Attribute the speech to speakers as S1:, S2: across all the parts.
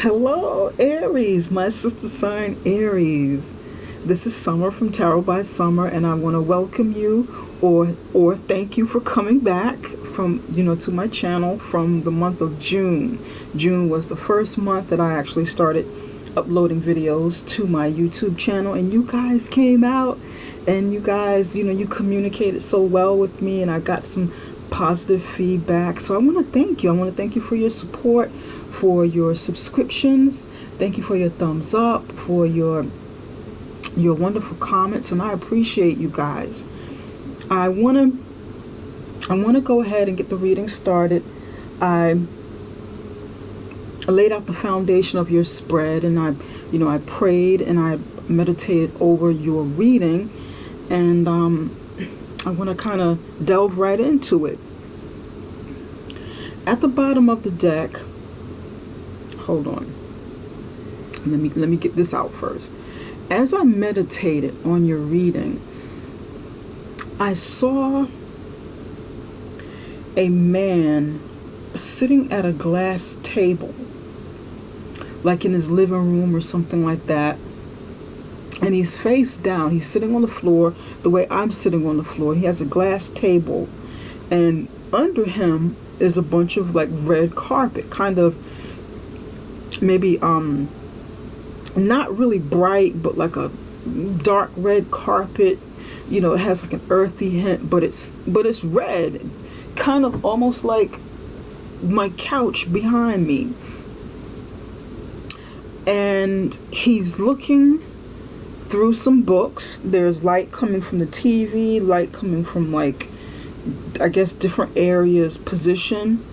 S1: Hello, Aries, my sister sign Aries. This is Summer from Tarot by Summer, and I want to welcome you or thank you for coming back to my channel from the month of June. June was the first month that I actually started uploading videos to my YouTube channel, and you guys came out and you guys, you communicated so well with me, and I got some positive feedback. So I want to thank you. I want to thank you for your support, for your subscriptions. Thank you for your thumbs up, for your wonderful comments, and I appreciate you guys. I want to go ahead and get the reading started. I laid out the foundation of your spread, and I prayed and I meditated over your reading, and I want to kind of delve right into it. At the bottom of the deck, hold on. Let me get this out first. As I meditated on your reading, I saw a man sitting at a glass table, like in his living room or something like that. And he's face down. He's sitting on the floor the way I'm sitting on the floor. He has a glass table, and under him is a bunch of like red carpet, kind of maybe not really bright, but like a dark red carpet. It has like an earthy hint, but it's red, kind of almost like my couch behind me. And he's looking through some books. There's light coming from the TV, light coming from, like, I guess different areas position,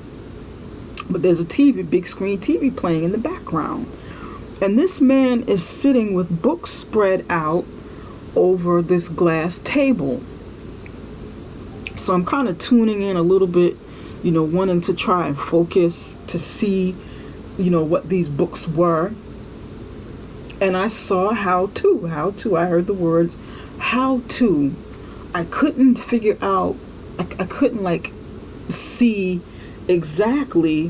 S1: but there's a TV, big screen TV playing in the background. And this man is sitting with books spread out over this glass table. So I'm kind of tuning in a little bit, wanting to try and focus to see, what these books were. And I saw how to. I heard the words how to. I couldn't figure out, I couldn't like see exactly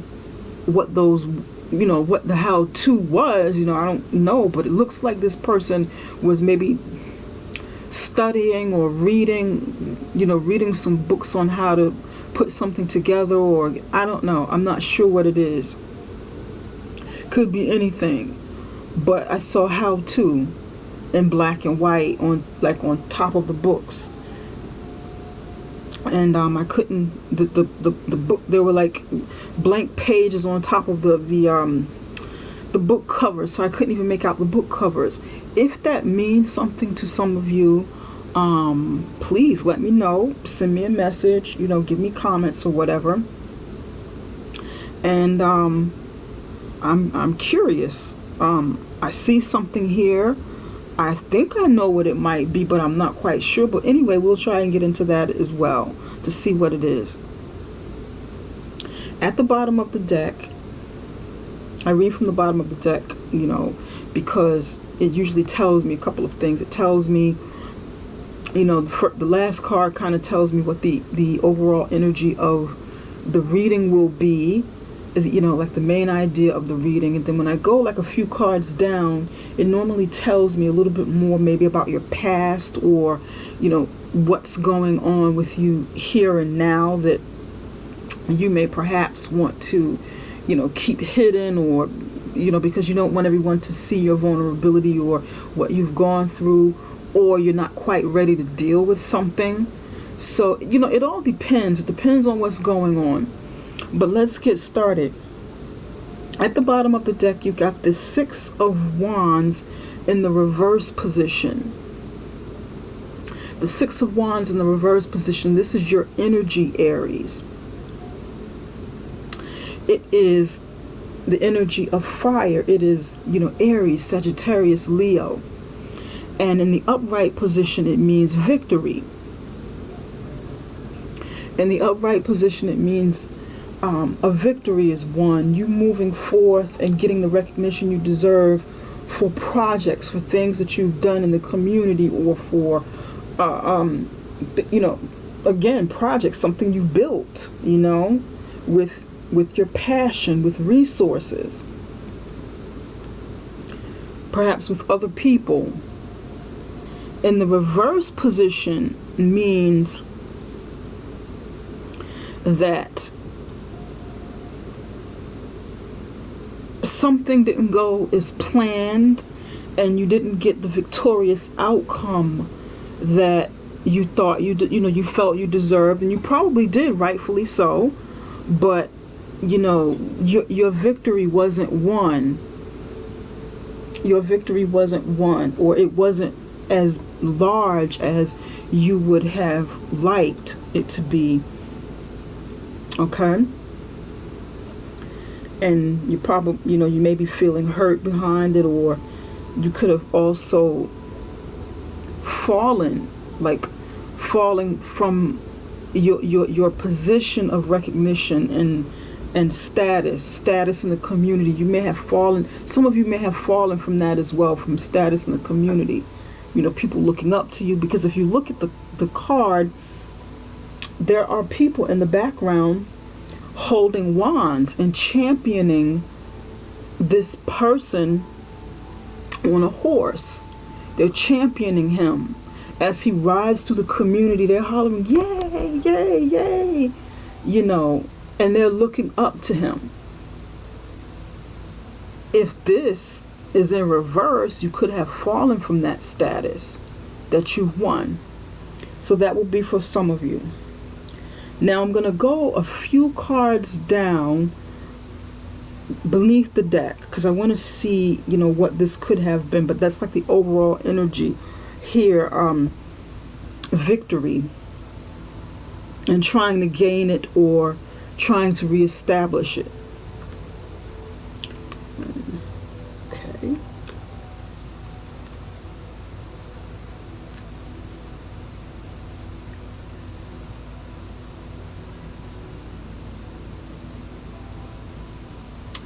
S1: what those, what the how to was. I don't know, but it looks like this person was maybe studying or reading some books on how to put something together, or I don't know. I'm not sure what it is. Could be anything. But I saw how to in black and white on top of the books. And I couldn't, the book, there were like blank pages on top of the book covers, so I couldn't even make out the book covers. If that means something to some of you, please let me know. Send me a message, give me comments or whatever. And I'm curious. I see something here. I think I know what it might be, but I'm not quite sure. But anyway, we'll try and get into that as well to see what it is. At the bottom of the deck, I read from the bottom of the deck, because it usually tells me a couple of things. It tells me, the last card kind of tells me what the overall energy of the reading will be. Like the main idea of the reading. And then when I go like a few cards down, it normally tells me a little bit more maybe about your past, or what's going on with you here and now that you may perhaps want to keep hidden, or because you don't want everyone to see your vulnerability or what you've gone through, or you're not quite ready to deal with something. So it all depends. It depends on what's going on. But let's get started. At the bottom of the deck, you got the Six of Wands in the reverse position. The Six of Wands in the reverse position, this is your energy, Aries. It is the energy of fire. It is, Aries, Sagittarius, Leo. And in the upright position, it means victory. In the upright position, it means a victory is won. You moving forth and getting the recognition you deserve for projects, for things that you've done in the community, or for, again, projects, something you built, with your passion, with resources. perhaps with other people. In the reverse position means that something didn't go as planned and you didn't get the victorious outcome that you thought you felt you deserved, and you probably did, rightfully so, but your victory wasn't won. Your victory wasn't won, or it wasn't as large as you would have liked it to be. Okay? And you probably, you may be feeling hurt behind it, or you could have also falling from your position of recognition and status in the community. You may have fallen, some of you may have fallen from that as well, from status in the community. People looking up to you, because if you look at the card, there are people in the background holding wands and championing this person on a horse. They're championing him as he rides through the community. They're hollering, yay, yay, yay, and they're looking up to him. If this is in reverse, you could have fallen from that status that you won. So that will be for some of you. Now I'm going to go a few cards down beneath the deck, because I want to see, what this could have been. But that's like the overall energy here. Victory, and trying to gain it or trying to reestablish it. Okay.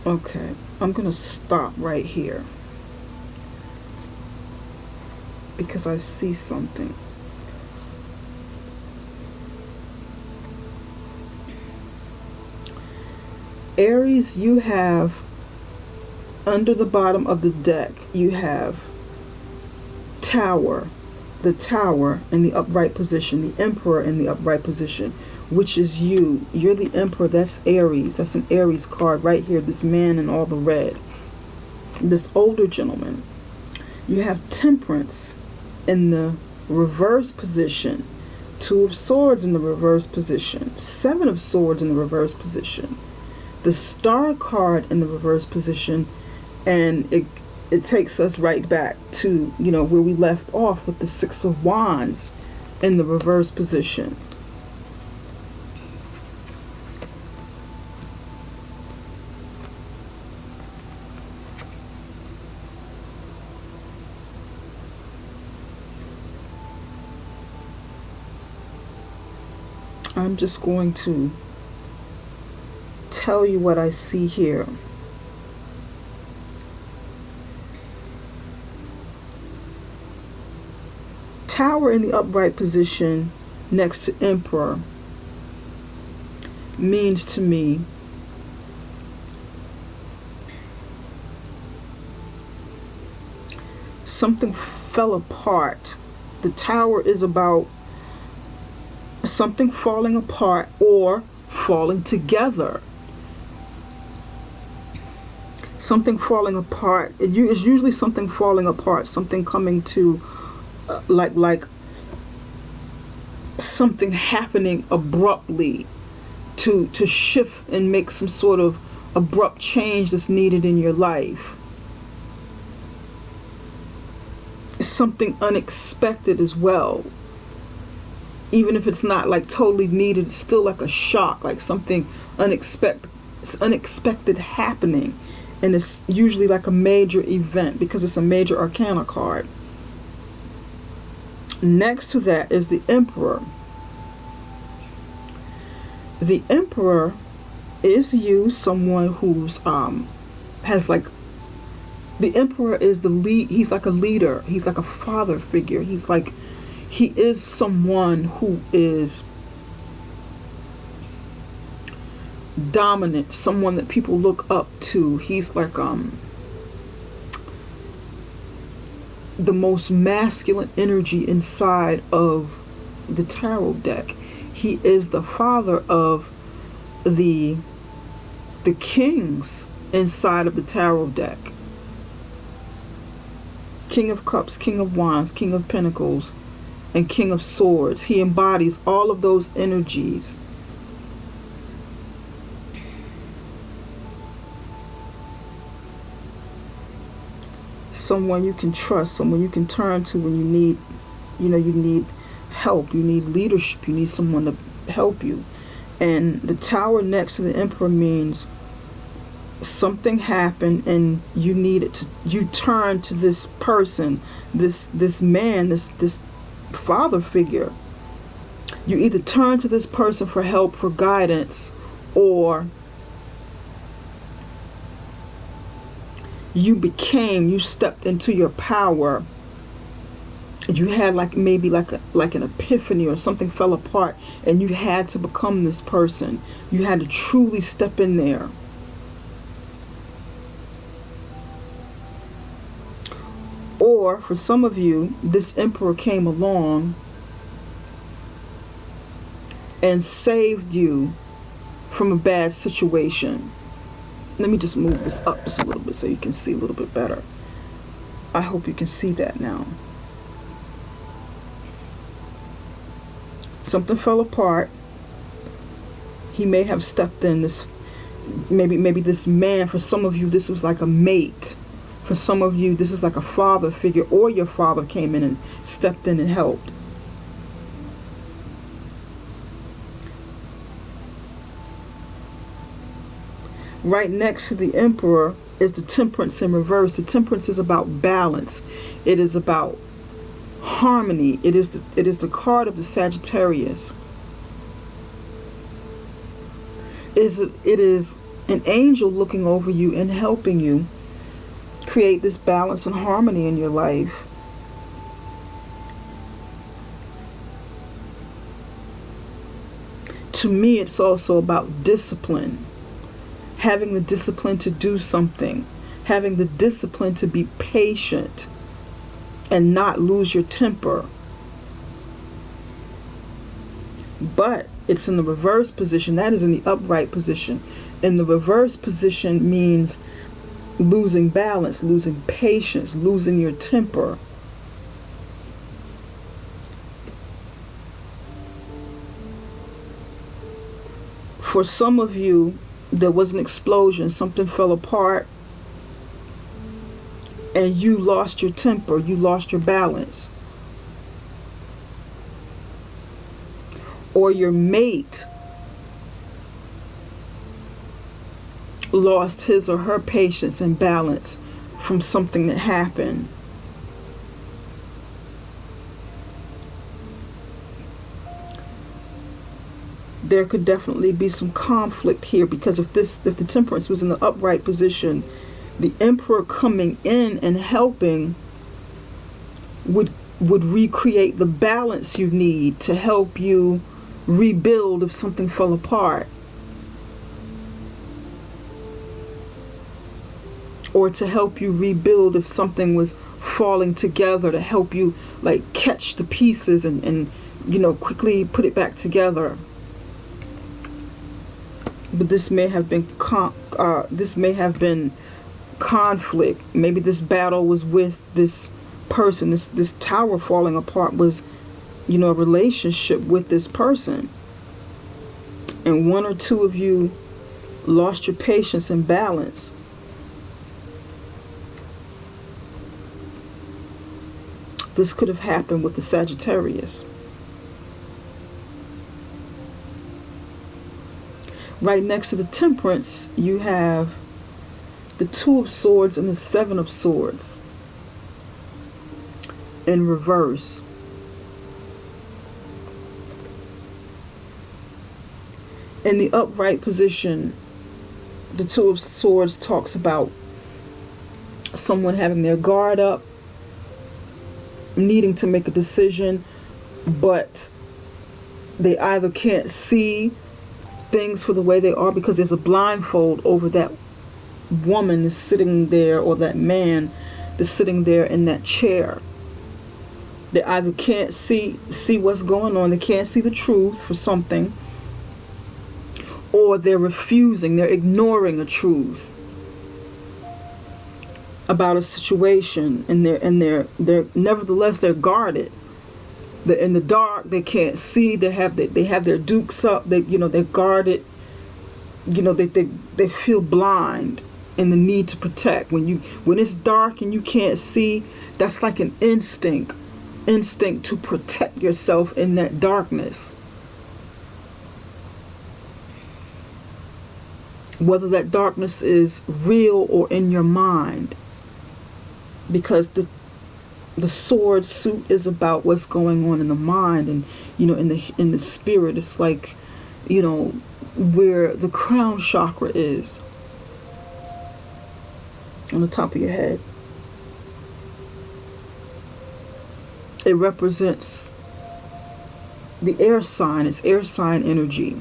S1: Okay, I'm going to stop right here because I see something. Aries, you have, under the bottom of the deck, you have Tower, the Tower in the upright position, the Emperor in the upright position, which is you. You're the Emperor. That's Aries. That's an Aries card right here, this man in all the red, this older gentleman. You have Temperance in the reverse position, Two of Swords in the reverse position, Seven of Swords in the reverse position, the Star card in the reverse position, and it takes us right back to, where we left off with the Six of Wands in the reverse position. I'm just going to tell you what I see here. Tower in the upright position next to Emperor means to me something fell apart. The Tower is about something falling apart or falling together. Something falling apart. It's usually something falling apart, something coming to like something happening abruptly to shift and make some sort of abrupt change that's needed in your life. It's something unexpected as well. Even if it's not like totally needed, it's still like a shock, like something unexpected happening. And it's usually like a major event because it's a major arcana card. Next to that is the Emperor. The Emperor is you, someone who's has like, the Emperor is the lead. He's like a leader. He's like a father figure. He is someone who is dominant, someone that people look up to. He's like the most masculine energy inside of the tarot deck. He is the father of the kings inside of the tarot deck. King of Cups, King of Wands, King of Pentacles, and King of Swords. He embodies all of those energies. Someone you can trust, someone you can turn to when you need, you need help, you need leadership, you need someone to help you. And the Tower next to the Emperor means something happened and you turn to this person, this man, this father figure. You either turn to this person for help, for guidance, or you stepped into your power. You had maybe an epiphany, or something fell apart and you had to become this person. You had to truly step in there. Or for some of you, this Emperor came along and saved you from a bad situation. Let me just move this up just a little bit so you can see a little bit better. I hope you can see that now. Something fell apart. He may have stepped in. Maybe this man, for some of you, this was like a mate. For some of you, this is like a father figure, or your father came in and stepped in and helped. Right next to the Emperor is the Temperance in reverse. The Temperance is about balance. It is about harmony. It is the card of the Sagittarius. It is an angel looking over you and helping you create this balance and harmony in your life. To me, it's also about discipline. Having the discipline to do something. Having the discipline to be patient and not lose your temper. But it's in the reverse position. That is in the upright position. In the reverse position means losing balance, losing patience, losing your temper. For some of you, there was an explosion, something fell apart, and you lost your temper, you lost your balance. Or your mate lost his or her patience and balance from something that happened. There could definitely be some conflict here, because if the Temperance was in the upright position, the Emperor coming in and helping would recreate the balance you need to help you rebuild if something fell apart. Or to help you rebuild if something was falling together, to help you catch the pieces and quickly put it back together. But this may have been conflict. Maybe this battle was with this person. This tower falling apart was, a relationship with this person. And one or two of you lost your patience and balance. This could have happened with the Sagittarius. Right next to the Temperance, you have the Two of Swords and the Seven of Swords in reverse. In the upright position, the Two of Swords talks about someone having their guard up, needing to make a decision, but they either can't see things for the way they are because there's a blindfold over that woman is sitting there, or that man that's sitting there in that chair. They either can't see what's going on, they can't see the truth for something, or they're refusing, they're ignoring a truth about a situation, and they're nevertheless they're guarded. They're in the dark, they can't see, they have their dukes up, they're guarded, they feel blind in the need to protect. When it's dark and you can't see, that's like an instinct to protect yourself in that darkness. Whether that darkness is real or in your mind, because the sword suit is about what's going on in the mind, and in the spirit. It's like, where the crown chakra is on the top of your head. It represents the air sign. It's air sign energy.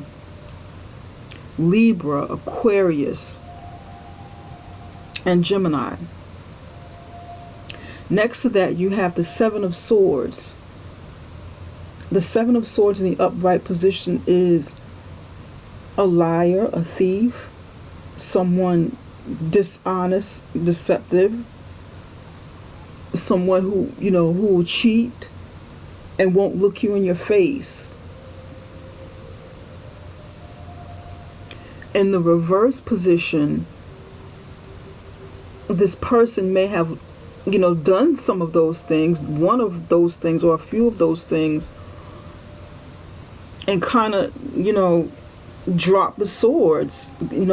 S1: Libra, Aquarius, and Gemini. Next to that, you have the Seven of Swords. The Seven of Swords in the upright position is a liar, a thief, someone dishonest, deceptive, someone who will cheat and won't look you in your face. In the reverse position, this person may have done some of those things, one of those things or a few of those things, and kind of dropped the swords,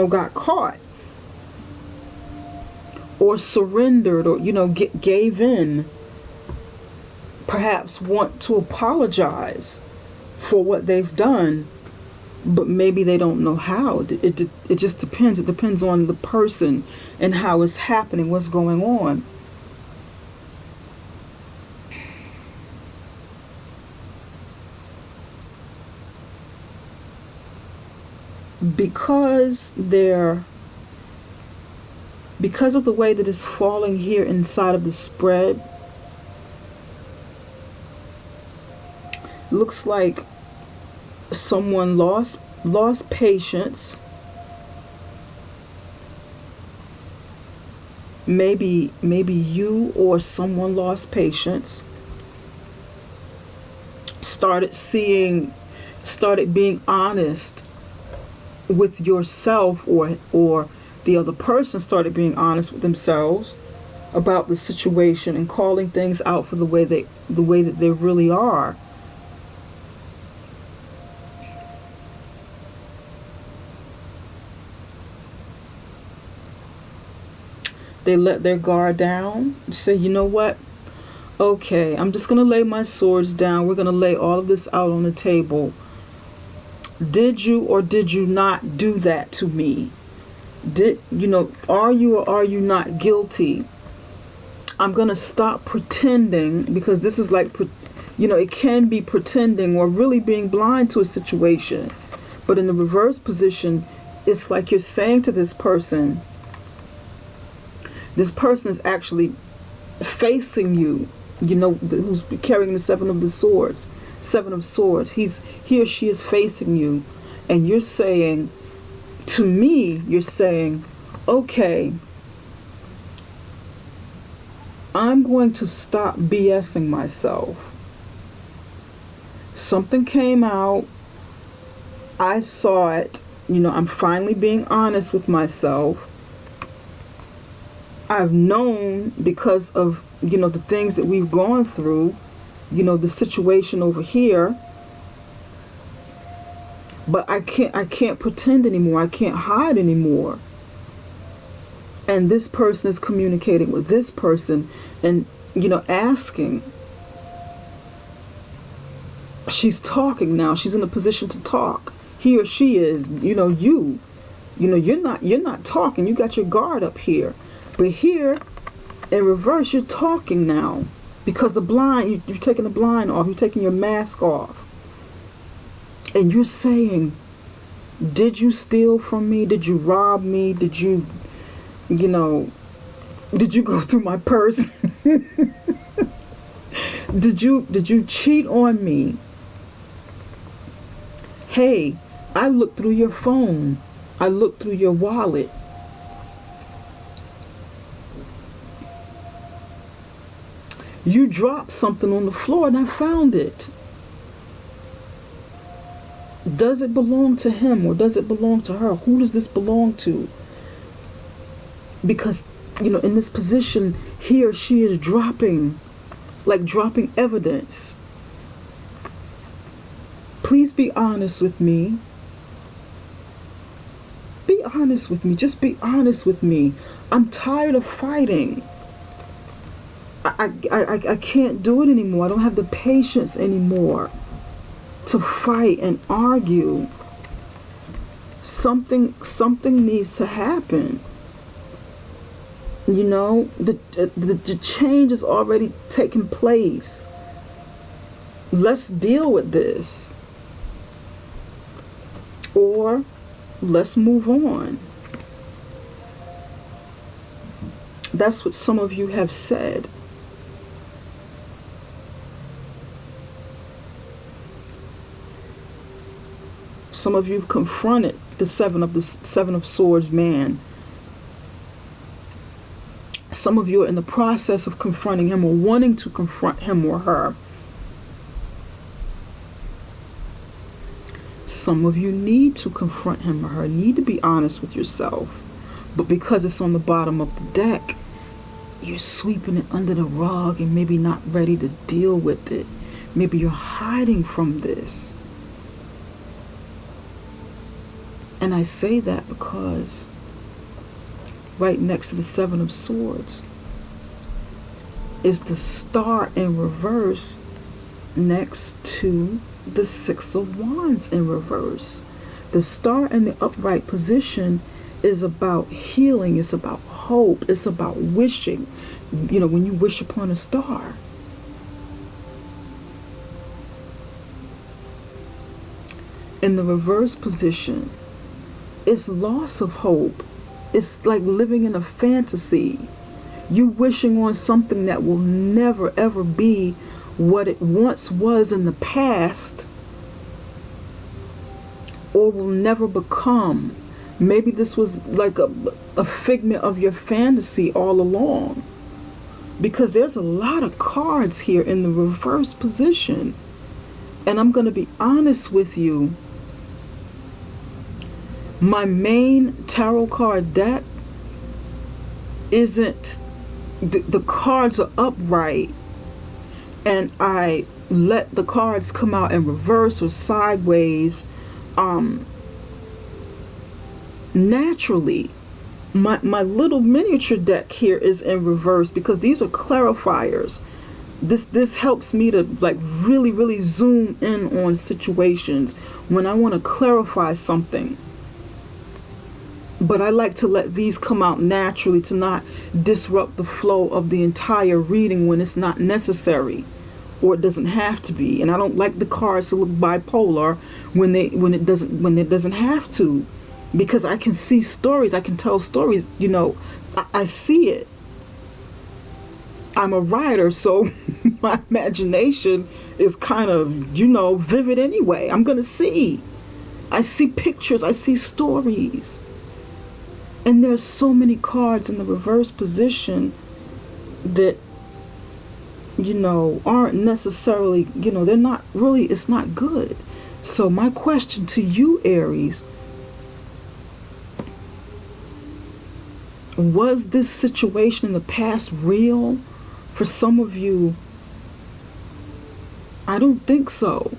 S1: got caught, or surrendered, or gave in, perhaps want to apologize for what they've done, but maybe they don't know how. It just depends. It depends on the person and how it's happening, what's going on. Because of the way that it's falling here inside of the spread, looks like someone lost patience. Maybe you or someone lost patience. Started being honest with yourself, or the other person started being honest with themselves about the situation and calling things out for the way that they really are. They let their guard down, say, you know what? Okay, I'm just going to lay my swords down. We're going to lay all of this out on the table. Did you or did you not do that to me? Are you or are you not guilty? I'm going to stop pretending, because this is like, it can be pretending or really being blind to a situation. But in the reverse position, it's like you're saying to this person is actually facing you, who's carrying the Seven of Swords. He or she is facing you, and you're saying, to me, okay, I'm going to stop BSing myself. Something came out, I saw it, I'm finally being honest with myself. I've known, because of the things that we've gone through, the situation over here, but I can't pretend anymore. I can't hide anymore. And this person is communicating with this person and asking. She's talking now. She's in a position to talk. He or she is. You're not talking. You got your guard up here. But here, in reverse, you're talking now, because the blind, you're taking the blind off, you're taking your mask off, and you're saying, did you steal from me? Did you rob me? Did you, Did you go through my purse? Did you cheat on me? Hey, I looked through your phone. I looked through your wallet. You dropped something on the floor and I found it. Does it belong to him or does it belong to her? Who does this belong to? Because, in this position, he or she is dropping evidence. Please be honest with me. Be honest with me. Just be honest with me. I'm tired of fighting. I can't do it anymore. I don't have the patience anymore to fight and argue. Something needs to happen. The change is already taking place. Let's deal with this. Or let's move on. That's what some of you have said. Some of you have confronted the Seven of Swords man. Some of you are in the process of confronting him or wanting to confront him or her. Some of you need to confront him or her, need to be honest with yourself. But because it's on the bottom of the deck, you're sweeping it under the rug and maybe not ready to deal with it. Maybe you're hiding from this. And I say that because right next to the Seven of Swords is the Star in reverse next to the Six of Wands in reverse. The Star in the upright position is about healing. It's about hope. It's about wishing. When you wish upon a star. In the reverse position, it's loss of hope. It's like living in a fantasy. You wishing on something that will never ever be what it once was in the past, or will never become. Maybe this was like a figment of your fantasy all along. Because there's a lot of cards here in the reverse position. And I'm going to be honest with you. My main tarot card deck isn't, the cards are upright, and I let the cards come out in reverse or sideways naturally. My little miniature deck here is in reverse because these are clarifiers. This helps me to really, really zoom in on situations when I want to clarify something. But I like to let these come out naturally to not disrupt the flow of the entire reading when it's not necessary or it doesn't have to be. And I don't like the cards to look bipolar when it doesn't have to, because I can see stories, I can tell stories, I see it. I'm a writer, so my imagination is kind of, vivid anyway. I'm going to see. I see pictures, I see stories. And there's so many cards in the reverse position that, aren't necessarily, they're not really, it's not good. So my question to you, Aries, was this situation in the past real? For some of you, I don't think so.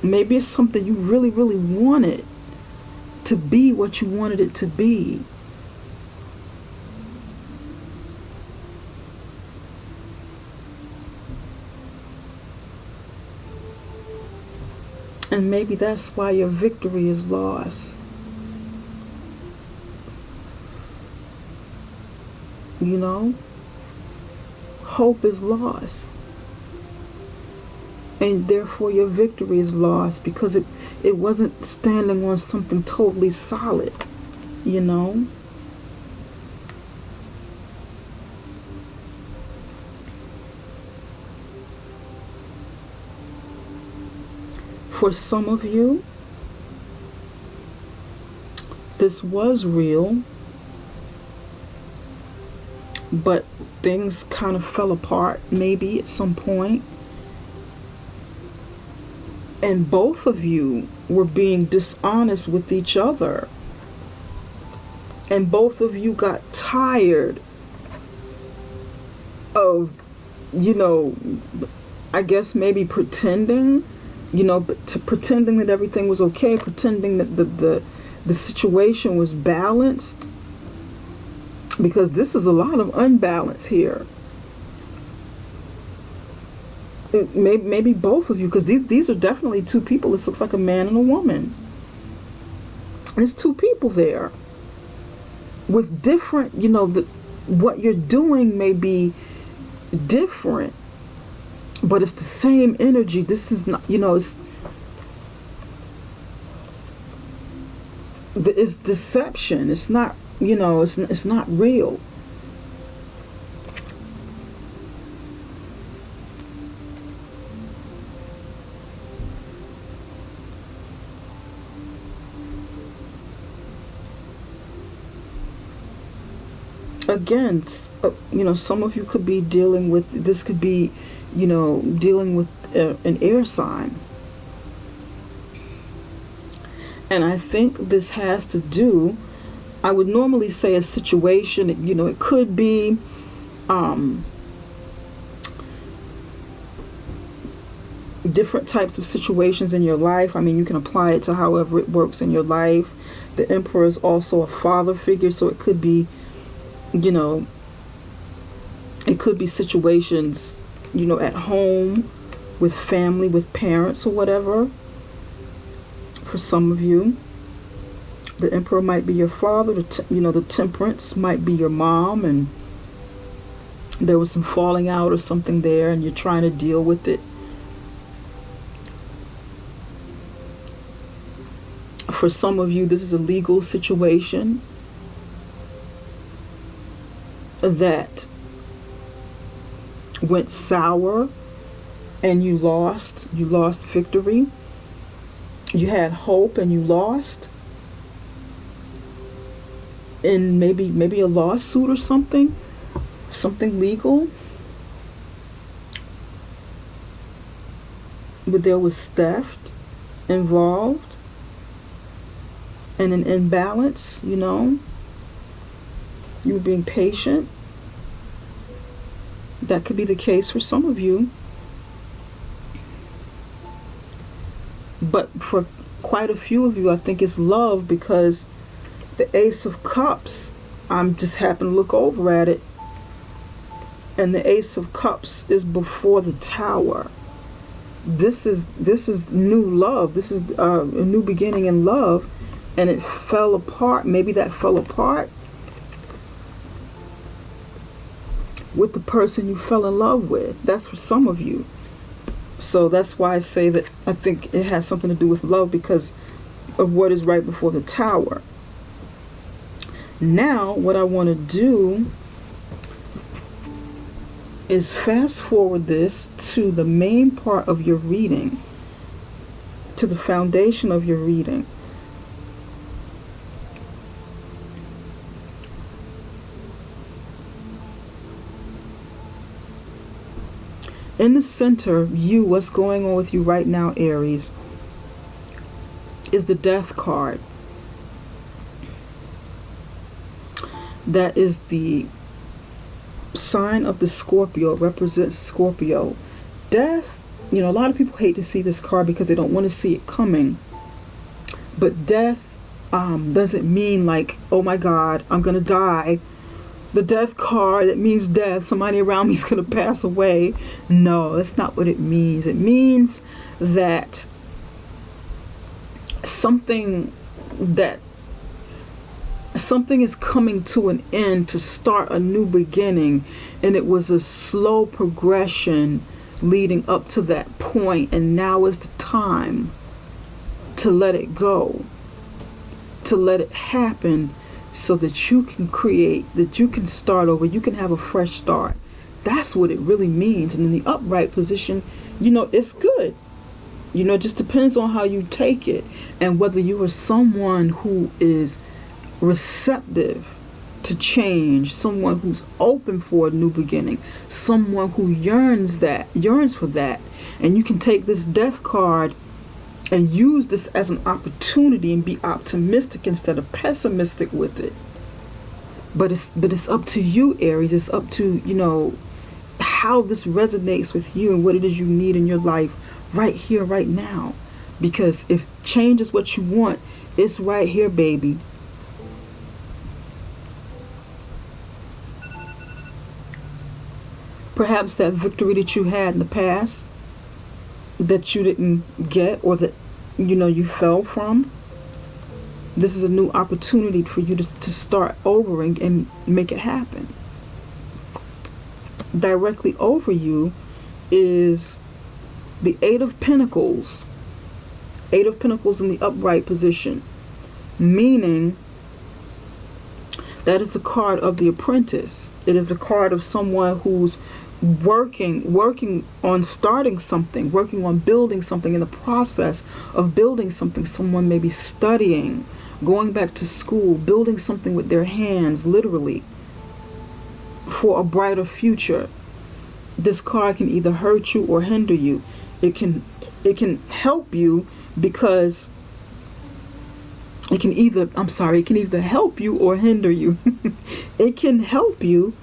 S1: Maybe it's something you really, really wanted to be what you wanted it to be. And maybe that's why your victory is lost. Hope is lost. And therefore your victory is lost because it wasn't standing on something totally solid, For some of you, this was real, but things kind of fell apart maybe at some point. And both of you were being dishonest with each other. And both of you got tired of, I guess maybe pretending, pretending that everything was okay, pretending that the situation was balanced. Because this is a lot of unbalance here. Maybe both of you, because these are definitely two people. This looks like a man and a woman. There's two people there with different, what you're doing may be different, but it's the same energy. This is not, it's deception. It's not, it's not real. Again, some of you could be dealing with, this could be, dealing with an air sign. And I think this has to do, I would normally say a situation, it could be different types of situations in your life. I mean, you can apply it to however it works in your life. The Emperor is also a father figure, so it could be, it could be situations, at home, with family, with parents or whatever. For some of you, the Emperor might be your father, the Temperance might be your mom, and there was some falling out or something there, and you're trying to deal with it. For some of you, this is a legal situation that went sour and you lost victory. You had hope and you lost. And maybe a lawsuit or something legal. But there was theft involved and an imbalance, You were being patient. That could be the case for some of you. But for quite a few of you, I think it's love, because the Ace of Cups, I'm just happen to look over at it, and the Ace of Cups is before the Tower. This is new love. This is a new beginning in love, and it fell apart. Maybe that fell apart with the person you fell in love with. That's for some of you. So that's why I say that I think it has something to do with love, because of what is right before the Tower. Now, what I want to do is fast forward this to the main part of your reading, to the foundation of your reading. In the center, what's going on with you right now, Aries, is the Death card. That is the sign of the Scorpio. It represents Scorpio. Death, a lot of people hate to see this card because they don't want to see it coming. But death doesn't mean like, oh my God, I'm going to die. The Death card, it means death. Somebody around me is going to pass away. No, that's not what it means. It means that something is coming to an end to start a new beginning, and it was a slow progression leading up to that point, and now is the time to let it go, to let it happen, so that you can create, that you can start over, you can have a fresh start. That's what it really means. And in the upright position, it's good. It just depends on how you take it, and whether you are someone who is receptive to change, someone who's open for a new beginning, someone who yearns for that. And you can take this death card and use this as an opportunity and be optimistic instead of pessimistic with it. But it's up to you, Aries. It's up to, how this resonates with you and what it is you need in your life right here, right now. Because if change is what you want, it's right here, baby. Perhaps that victory that you had in the past that you didn't get, or that you fell from, this is a new opportunity for you to start over and make it happen. Directly over you is the Eight of Pentacles. Eight of Pentacles in the upright position, meaning that is the card of the apprentice. It is the card of someone who's working on starting something, working on building something, in the process of building something. Someone may be studying, going back to school, building something with their hands, literally, for a brighter future. This card can either hurt you or hinder you. It can help you because it can either help you or hinder you. It can help you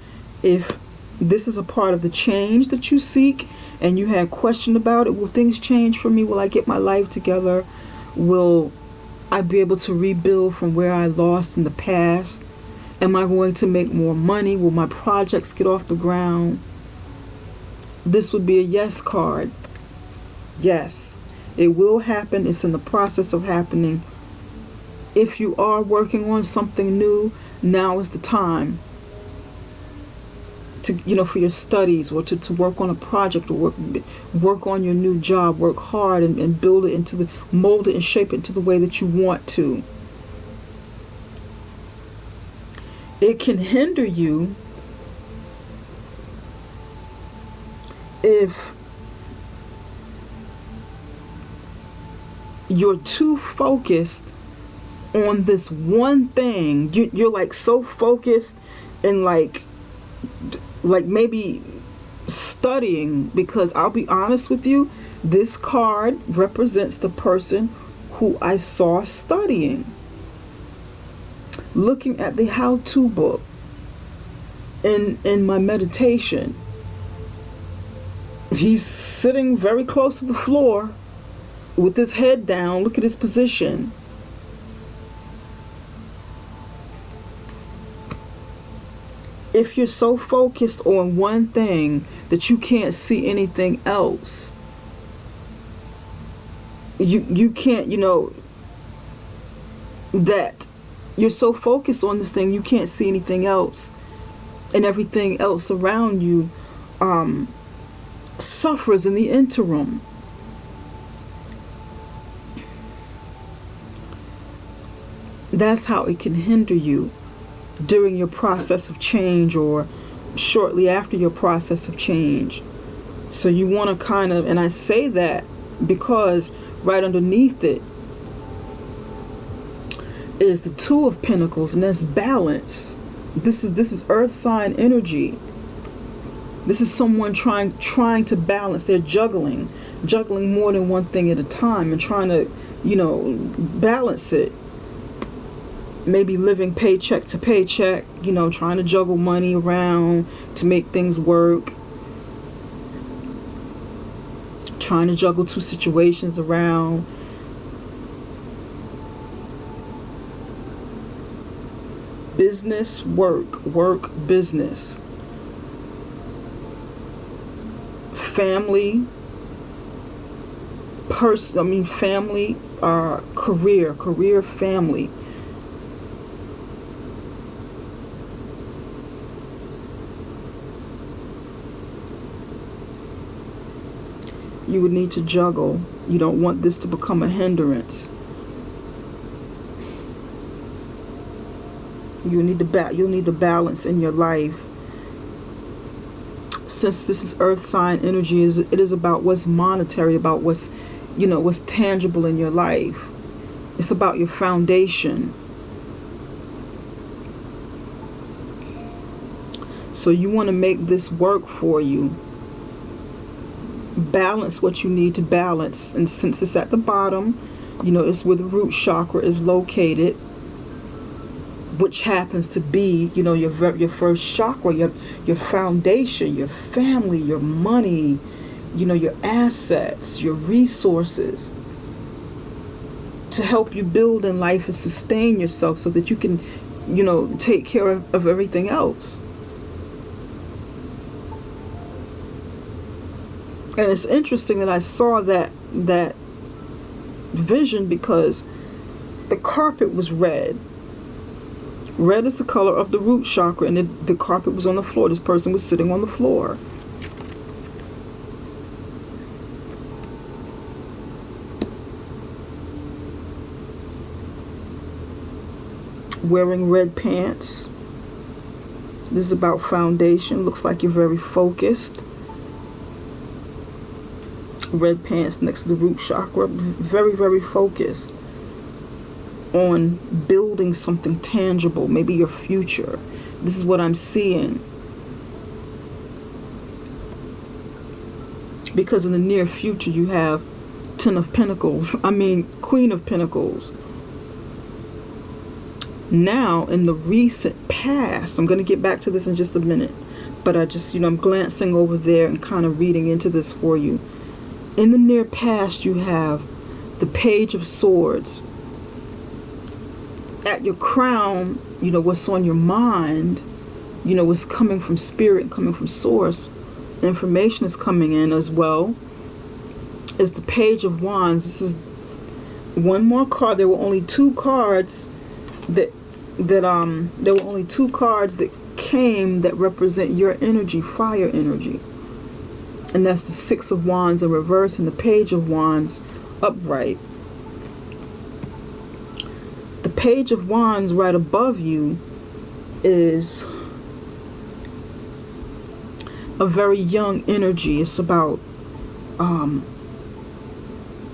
S1: if this is a part of the change that you seek and you had question about it. Will things change for me? Will I get my life together? Will I be able to rebuild from where I lost in the past? Am I going to make more money? Will my projects get off the ground? This would be a yes card. Yes, it will happen. It's in the process of happening. If you are working on something new, now is the time to, for your studies, or to work on a project, or work on your new job. Work hard and build it mold it and shape it into the way that you want to. It can hinder you if you're too focused on this one thing. You're like so focused and like maybe studying, because I'll be honest with you, this card represents the person who I saw studying, looking at the how-to book in my meditation. He's sitting very close to the floor with his head down. Look at his position. If you're so focused on one thing that you can't see anything else, you can't, that you're so focused on this thing, you can't see anything else, and everything else around you suffers in the interim. That's how it can hinder you during your process of change, or shortly after your process of change. So you want to kind of, and I say that because right underneath it is the Two of Pentacles, and that's balance. This is earth sign energy. This is someone trying to balance. They're juggling more than one thing at a time, and trying to, balance it. Maybe living paycheck to paycheck, trying to juggle money around to make things work. Trying to juggle two situations around. Business, work, business. Family, family, career, family. You would need to juggle. You don't want this to become a hindrance. You'll need the balance in your life. Since this is earth sign energy, it is about what's monetary, about what's what's tangible in your life. It's about your foundation. So you want to make this work for you. Balance what you need to balance. And since it's at the bottom, it's where the root chakra is located, which happens to be, your first chakra, your foundation, your family, your money, your assets, your resources, to help you build in life and sustain yourself so that you can, take care of everything else. And it's interesting that I saw that vision because the carpet was red. Red is the color of the root chakra, and the carpet was on the floor. This person was sitting on the floor. Wearing red pants. This is about foundation. Looks like you're very focused. Red pants next to the root chakra. Very, very focused on building something tangible, maybe your future. This is what I'm seeing. Because in the near future you have Queen of Pentacles. Now, in the recent past, I'm going to get back to this in just a minute, but I just, I'm glancing over there and kind of reading into this for you. In the near past, you have the Page of Swords. At your crown, what's on your mind, what's coming from spirit, coming from source, information is coming in as well, is the Page of Wands. This is one more card. There were only two cards that came that represent your energy, fire energy. And that's the Six of Wands in reverse and the Page of Wands upright. The Page of Wands right above you is a very young energy. It's about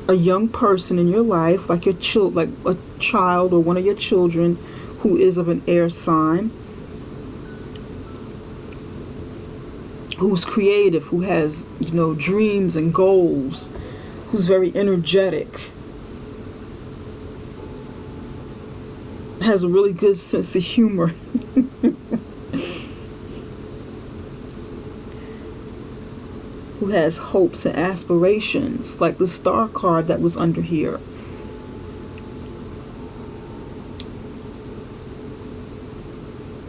S1: a young person in your life, like like a child or one of your children who is of an air sign, who's creative, who has, dreams and goals, who's very energetic, has a really good sense of humor. Who has hopes and aspirations, like the Star card that was under here.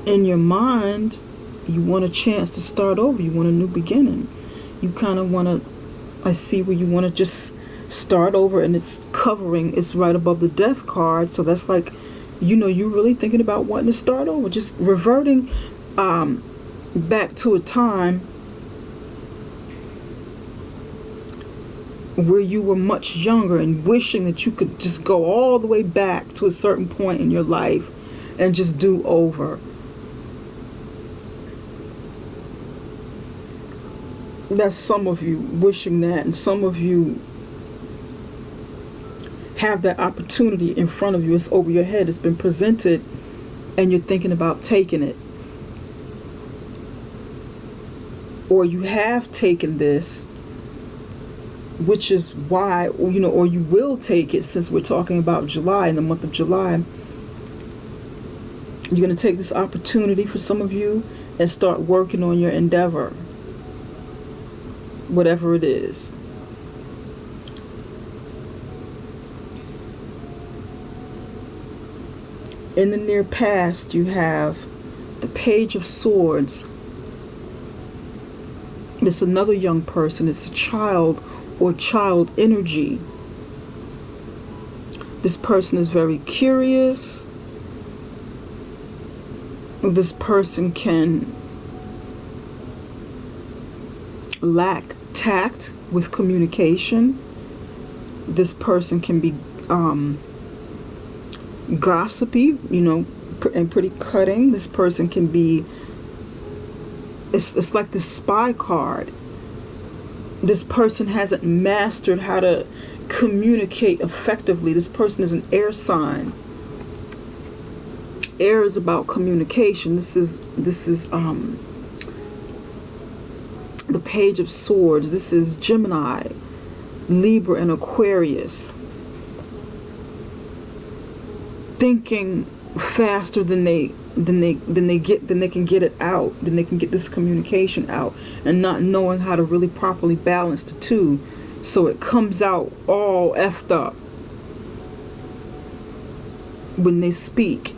S1: In your mind, you want a chance to start over. You want a new beginning. You kind of want to, I see where you want to just start over, and it's right above the Death card. So that's like, you're really thinking about wanting to start over, just reverting back to a time where you were much younger and wishing that you could just go all the way back to a certain point in your life and just do over. That's some of you wishing that, and some of you have that opportunity in front of you. It's over your head. It's been presented and you're thinking about taking it. Or you have taken this, which is why, or you will take it, since we're talking about July, in the month of July. You're going to take this opportunity for some of you and start working on your endeavor, whatever it is. In the near past, you have the Page of Swords. It's another young person. It's a child or child energy. This person is very curious. This person can lack tact with communication. This person can be gossipy, and pretty cutting. This person can be, it's like the Spy card. This person hasn't mastered how to communicate effectively. This person is an air sign. Air is about communication. This is the Page of Swords. This is Gemini, Libra, and Aquarius. Thinking faster than they can get it out, then they can get this communication out, and not knowing how to really properly balance the two, so it comes out all effed up when they speak.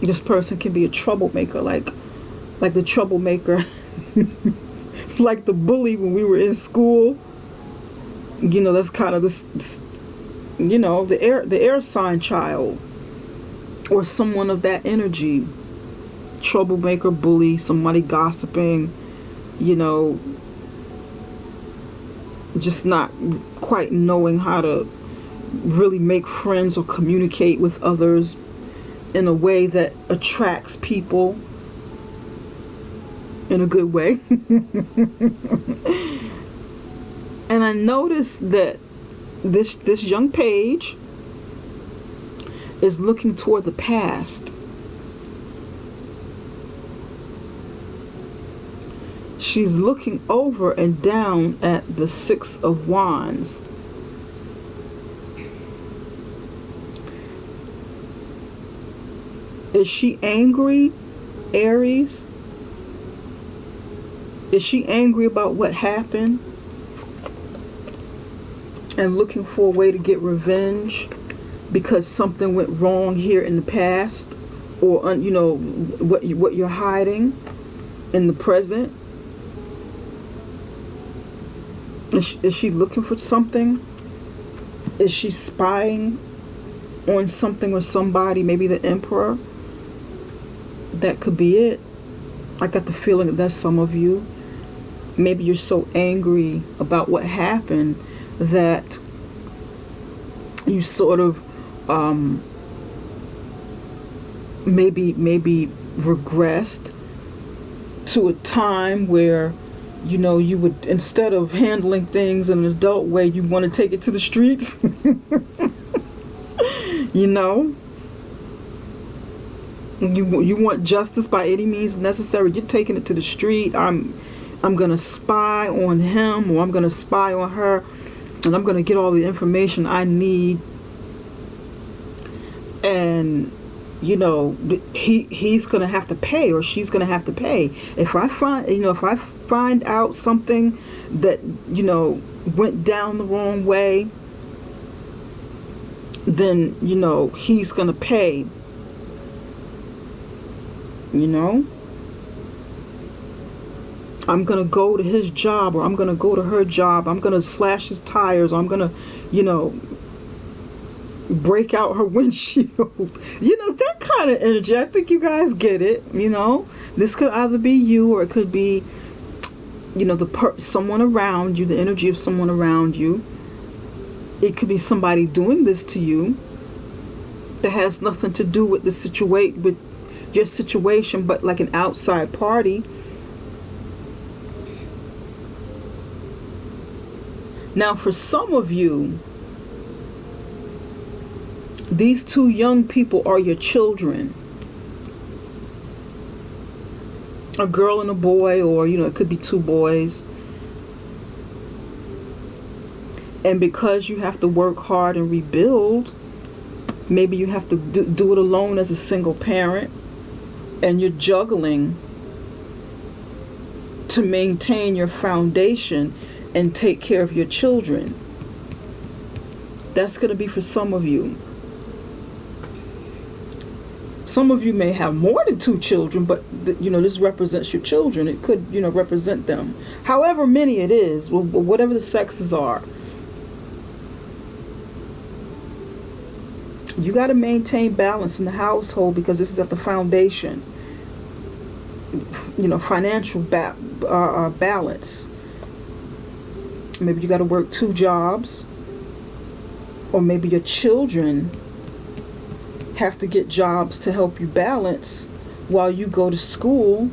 S1: This person can be a troublemaker, like the troublemaker, like the bully when we were in school. You know, that's kind of this, you know, the air sign child, or someone of that energy. Troublemaker, bully, somebody gossiping, you know, just not quite knowing how to really make friends or communicate with others in a way that attracts people in a good way. And I noticed that this young page is looking toward the past. She's looking over and down at the Six of Wands. Is she angry, Aries? Is she angry about what happened and looking for a way to get revenge because something went wrong here in the past, or you know, what you're hiding in the present? Is she looking for something? Is she spying on something or somebody? Maybe the Emperor. That could be it. I got the feeling that that's some of you. Maybe you're so angry about what happened that you sort of maybe regressed to a time where, you know, you would, instead of handling things in an adult way, you want to take it to the streets. You know, you want justice by any means necessary. You're taking it to the street. I'm gonna spy on him, or I'm gonna spy on her, and I'm gonna get all the information I need. And you know, he's gonna have to pay, or she's gonna have to pay. If I find out something that, you know, went down the wrong way, then, you know, he's gonna pay. You know, I'm gonna go to his job, or I'm gonna go to her job. I'm gonna slash his tires, or I'm gonna, you know, break out her windshield. You know, that kind of energy. I think you guys get it. You know, this could either be you, or it could be, you know, someone around you, the energy of someone around you. It could be somebody doing this to you that has nothing to do with with your situation, but like an outside party. Now, for some of you, these two young people are your children. A girl and a boy, or, you know, it could be two boys. And because you have to work hard and rebuild, maybe you have to do it alone as a single parent, and you're juggling to maintain your foundation and take care of your children. That's going to be for some of you. Some of you may have more than two children, but you know, this represents your children. It could, you know, represent them. However many it is, whatever the sexes are. You got to maintain balance in the household, because this is at the foundation. You know, financial balance. Maybe you got to work two jobs, or maybe your children have to get jobs to help you balance while you go to school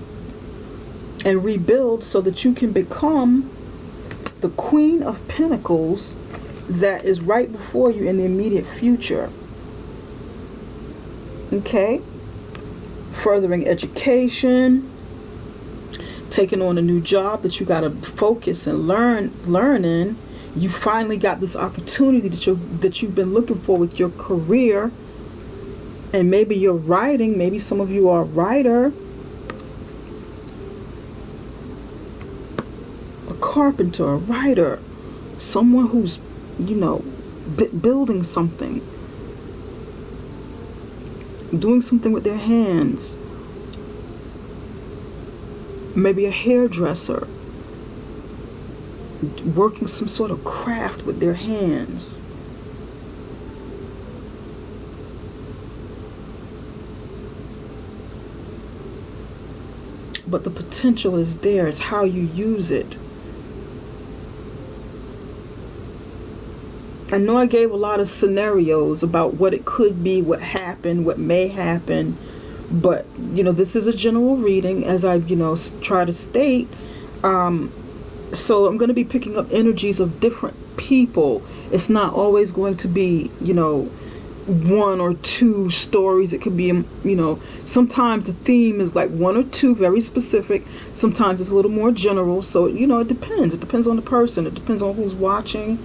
S1: and rebuild so that you can become the Queen of Pentacles that is right before you in the immediate future. Okay? Furthering education, taking on a new job that you got to focus and learn in. You finally got this opportunity that you've been looking for with your career. And maybe you're writing, maybe some of you are a writer, a carpenter, a writer, someone who's, building something, doing something with their hands, maybe a hairdresser, working some sort of craft with their hands. But the potential is there. It's how you use it. I know I gave a lot of scenarios about what it could be, what happened, what may happen. But, this is a general reading, as I've, try to state. So I'm going to be picking up energies of different people. It's not always going to be, one or two stories. It could be, sometimes the theme is like one or two very specific. Sometimes it's a little more general. So, it depends. It depends on the person. It depends on who's watching,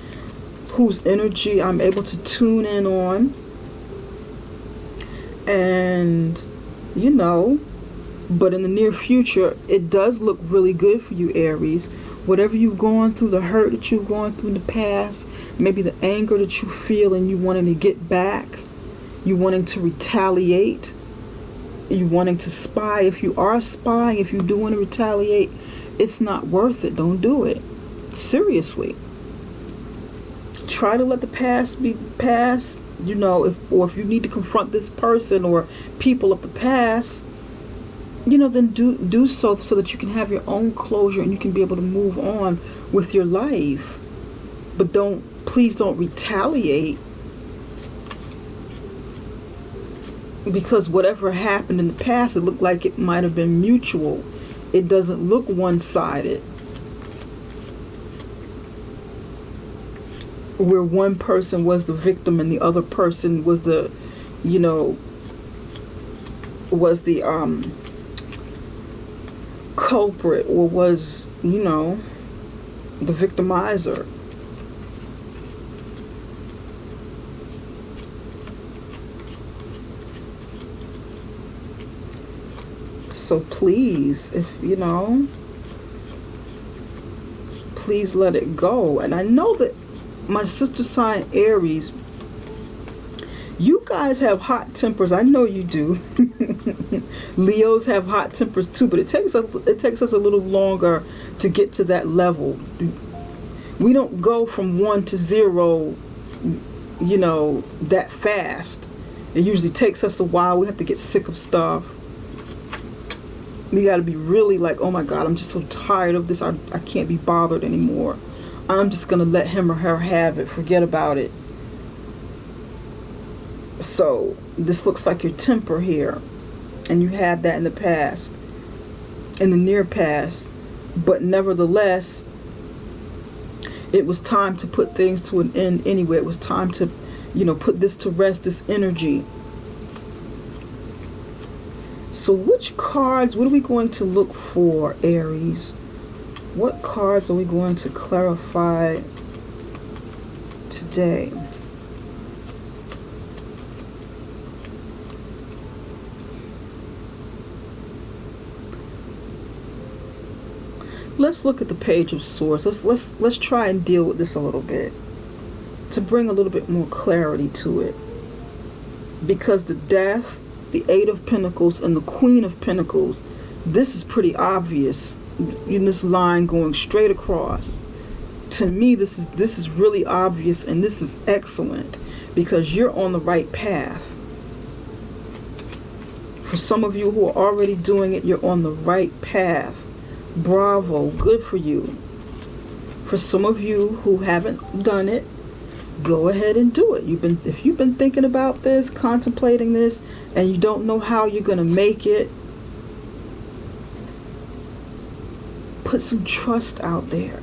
S1: whose energy I'm able to tune in on. And, but in the near future, it does look really good for you, Aries. Whatever you've gone through, the hurt that you've gone through in the past, maybe the anger that you feel and you wanting to get back, you wanting to retaliate, you wanting to spy. If you are spying, if you do want to retaliate, it's not worth it. Don't do it. Seriously. Try to let the past be past, if you need to confront this person or people of the past, then do so that you can have your own closure and you can be able to move on with your life. But please don't retaliate, because whatever happened in the past, it looked like it might have been mutual. It doesn't look one-sided, where one person was the victim and the other person was the culprit, or was the victimizer. So please, please let it go. And I know that my sister sign Aries, you guys have hot tempers. I know you do. Leos have hot tempers too, but it takes us a little longer to get to that level. We don't go from 1 to 0, that fast. It usually takes us a while. We have to get sick of stuff. We got to be really like, oh my God, I'm just so tired of this. I can't be bothered anymore. I'm just going to let him or her have it. Forget about it. So this looks like your temper here. And you had that in the past, in the near past. But nevertheless, it was time to put things to an end anyway. It was time to, put this to rest, this energy. So which cards, what are we going to look for, Aries? What cards are we going to clarify today? Let's look at the Page of Swords. Let's try and deal with this a little bit to bring a little bit more clarity to it. Because the Death, the Eight of Pentacles, and the Queen of Pentacles, this is pretty obvious in this line going straight across. To me, this is really obvious, and this is excellent because you're on the right path. For some of you who are already doing it, you're on the right path. Bravo, good for you. For some of you who haven't done it, go ahead and do it. If you've been thinking about this, contemplating this, and you don't know how you're going to make it, Put some trust out there.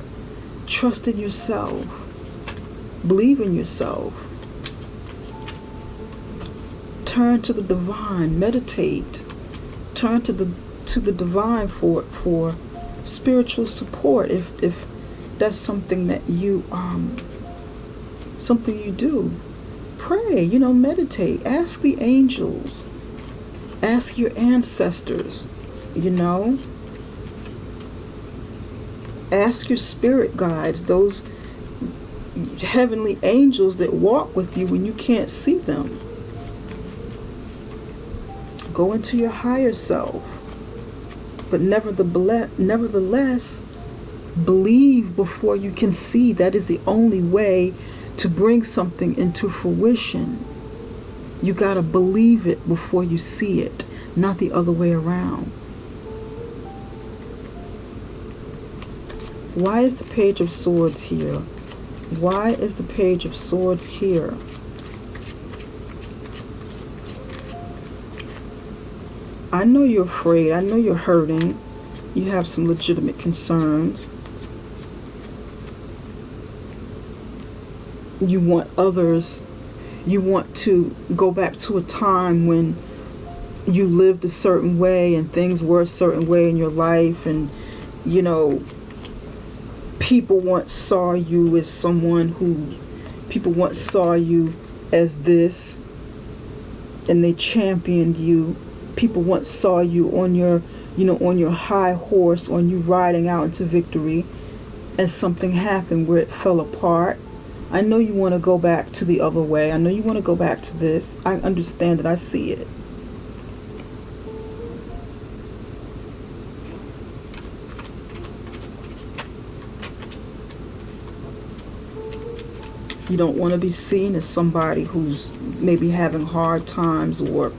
S1: Trust in yourself. Believe in yourself. Turn to the divine. Meditate. Turn to the divine for spiritual support if that's something that you do. Pray, meditate. Ask the angels. Ask your ancestors, Ask your spirit guides, those heavenly angels that walk with you when you can't see them. Go into your higher self. But nevertheless, believe before you can see. That is the only way to bring something into fruition. You got to believe it before you see it, not the other way around. Why is the Page of Swords here? Why is the Page of Swords here? I know you're afraid. I know you're hurting. You have some legitimate concerns. You want to go back to a time when you lived a certain way and things were a certain way in your life, and people once saw you as this, and they championed you. People once saw you on your high horse, on you riding out into victory, and something happened where it fell apart. I know you want to go back to the other way. I know you want to go back to this. I understand it. I see it. You don't want to be seen as somebody who's maybe having hard times or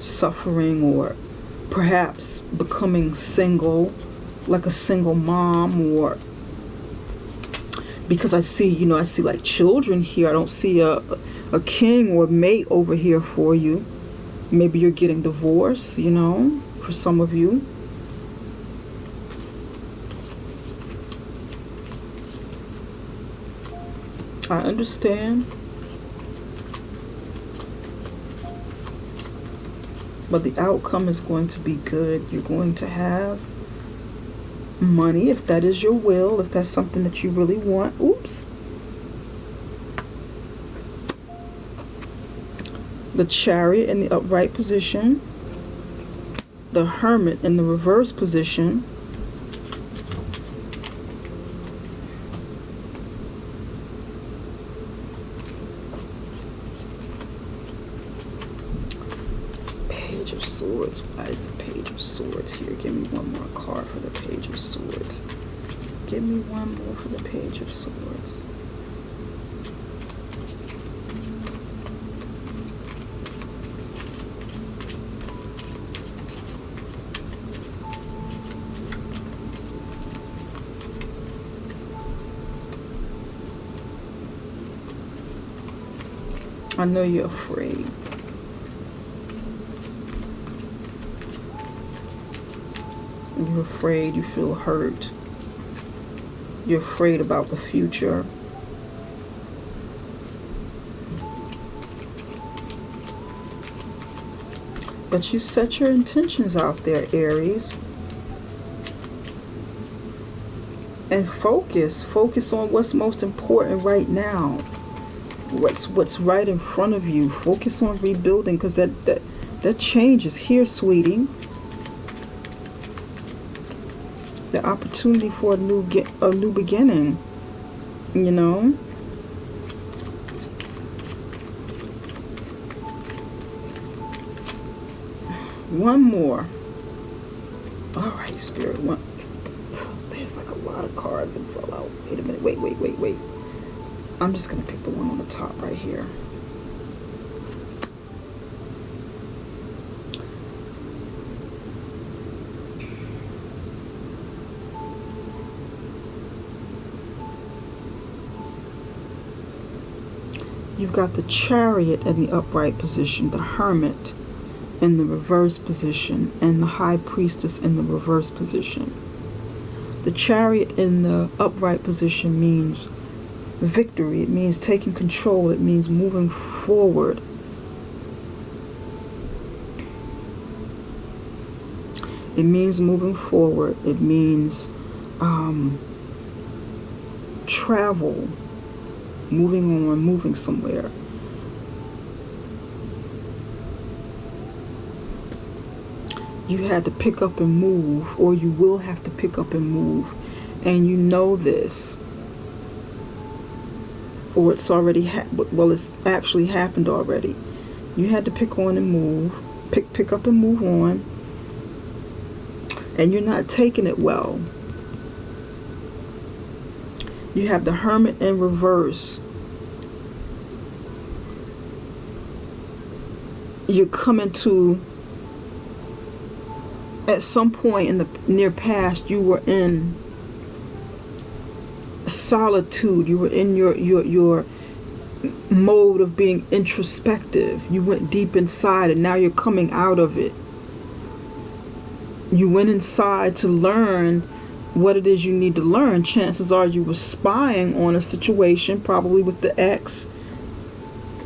S1: suffering, or perhaps becoming single, like a single mom, or because I see like children here. I don't see a king or mate over here for you. Maybe you're getting divorced, for some of you. I understand. But the outcome is going to be good. You're going to have money, if that is your will, if that's something that you really want. Oops. The Chariot in the upright position. The Hermit in the reverse position. Page of Swords. Why is the Page of Swords here? Give me one more card for the Page of Swords. Give me one more for the Page of Swords. I know you're afraid. You're afraid, you feel hurt. You're afraid about the future. But you set your intentions out there, Aries. And focus on what's most important right now. What's right in front of you. Focus on rebuilding, because that change is here, sweetie. The opportunity for a new beginning, One more. All right, Spirit. One. There's like a lot of cards that fell out. Wait a minute. Wait. I'm just going to pick the one on the top right here. You've got the Chariot in the upright position, the Hermit in the reverse position, and the High Priestess in the reverse position. The Chariot in the upright position means victory. It means taking control. It means moving forward. It means moving forward. It means travel, moving on, moving somewhere. You had to pick up and move, or you will have to pick up and move. And you know this. Or it's already, it's actually happened already. You had to pick on and move, pick up and move on. And you're not taking it well. You have the Hermit in reverse. You're coming to, at some point in the near past, you were in solitude. You were in your mode of being introspective. You went deep inside, and now you're coming out of it. You went inside to learn what it is you need to learn. Chances are you were spying on a situation, probably with the ex,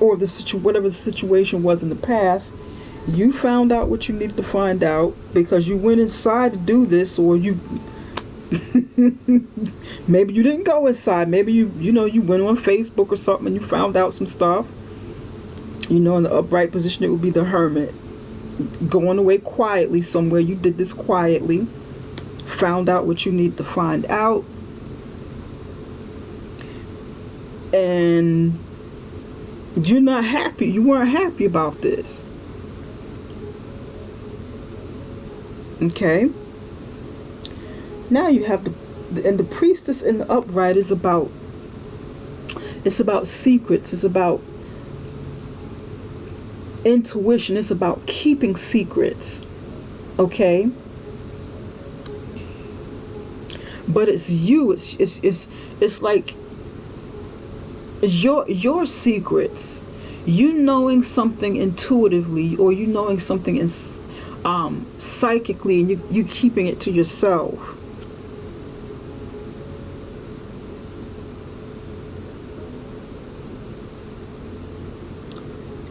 S1: or whatever the situation was in the past. You found out what you needed to find out because you went inside to do this, or you maybe you didn't go inside. Maybe you went on Facebook or something and you found out some stuff. In the upright position, it would be the Hermit. Going away quietly somewhere. You did this quietly. Found out what you need to find out. And you're not happy. You weren't happy about this. Okay. Now you have the Priestess in the upright is about, it's about secrets. It's about intuition. It's about keeping secrets. Okay. But it's you. It's like your secrets. You knowing something intuitively, or you knowing something psychically, and you keeping it to yourself.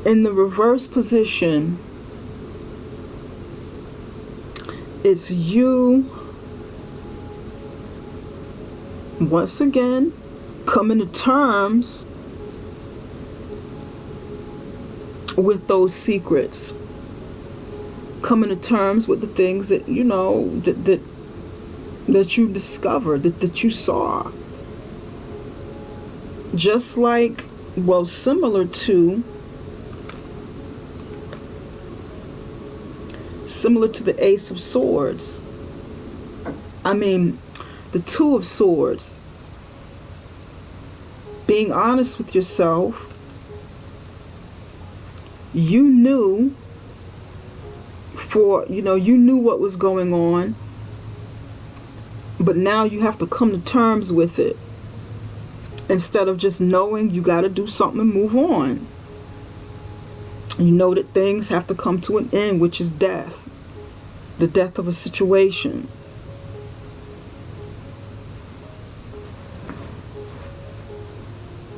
S1: In the reverse position, it's you once again coming to terms with those secrets, coming to terms with the things that that you discovered, that you saw. Just like, similar to the Ace of Swords. I mean, the Two of Swords. Being honest with yourself. You knew you knew what was going on, but now you have to come to terms with it. Instead of just knowing, you got to do something and move on. You know that things have to come to an end, which is death. The death of a situation.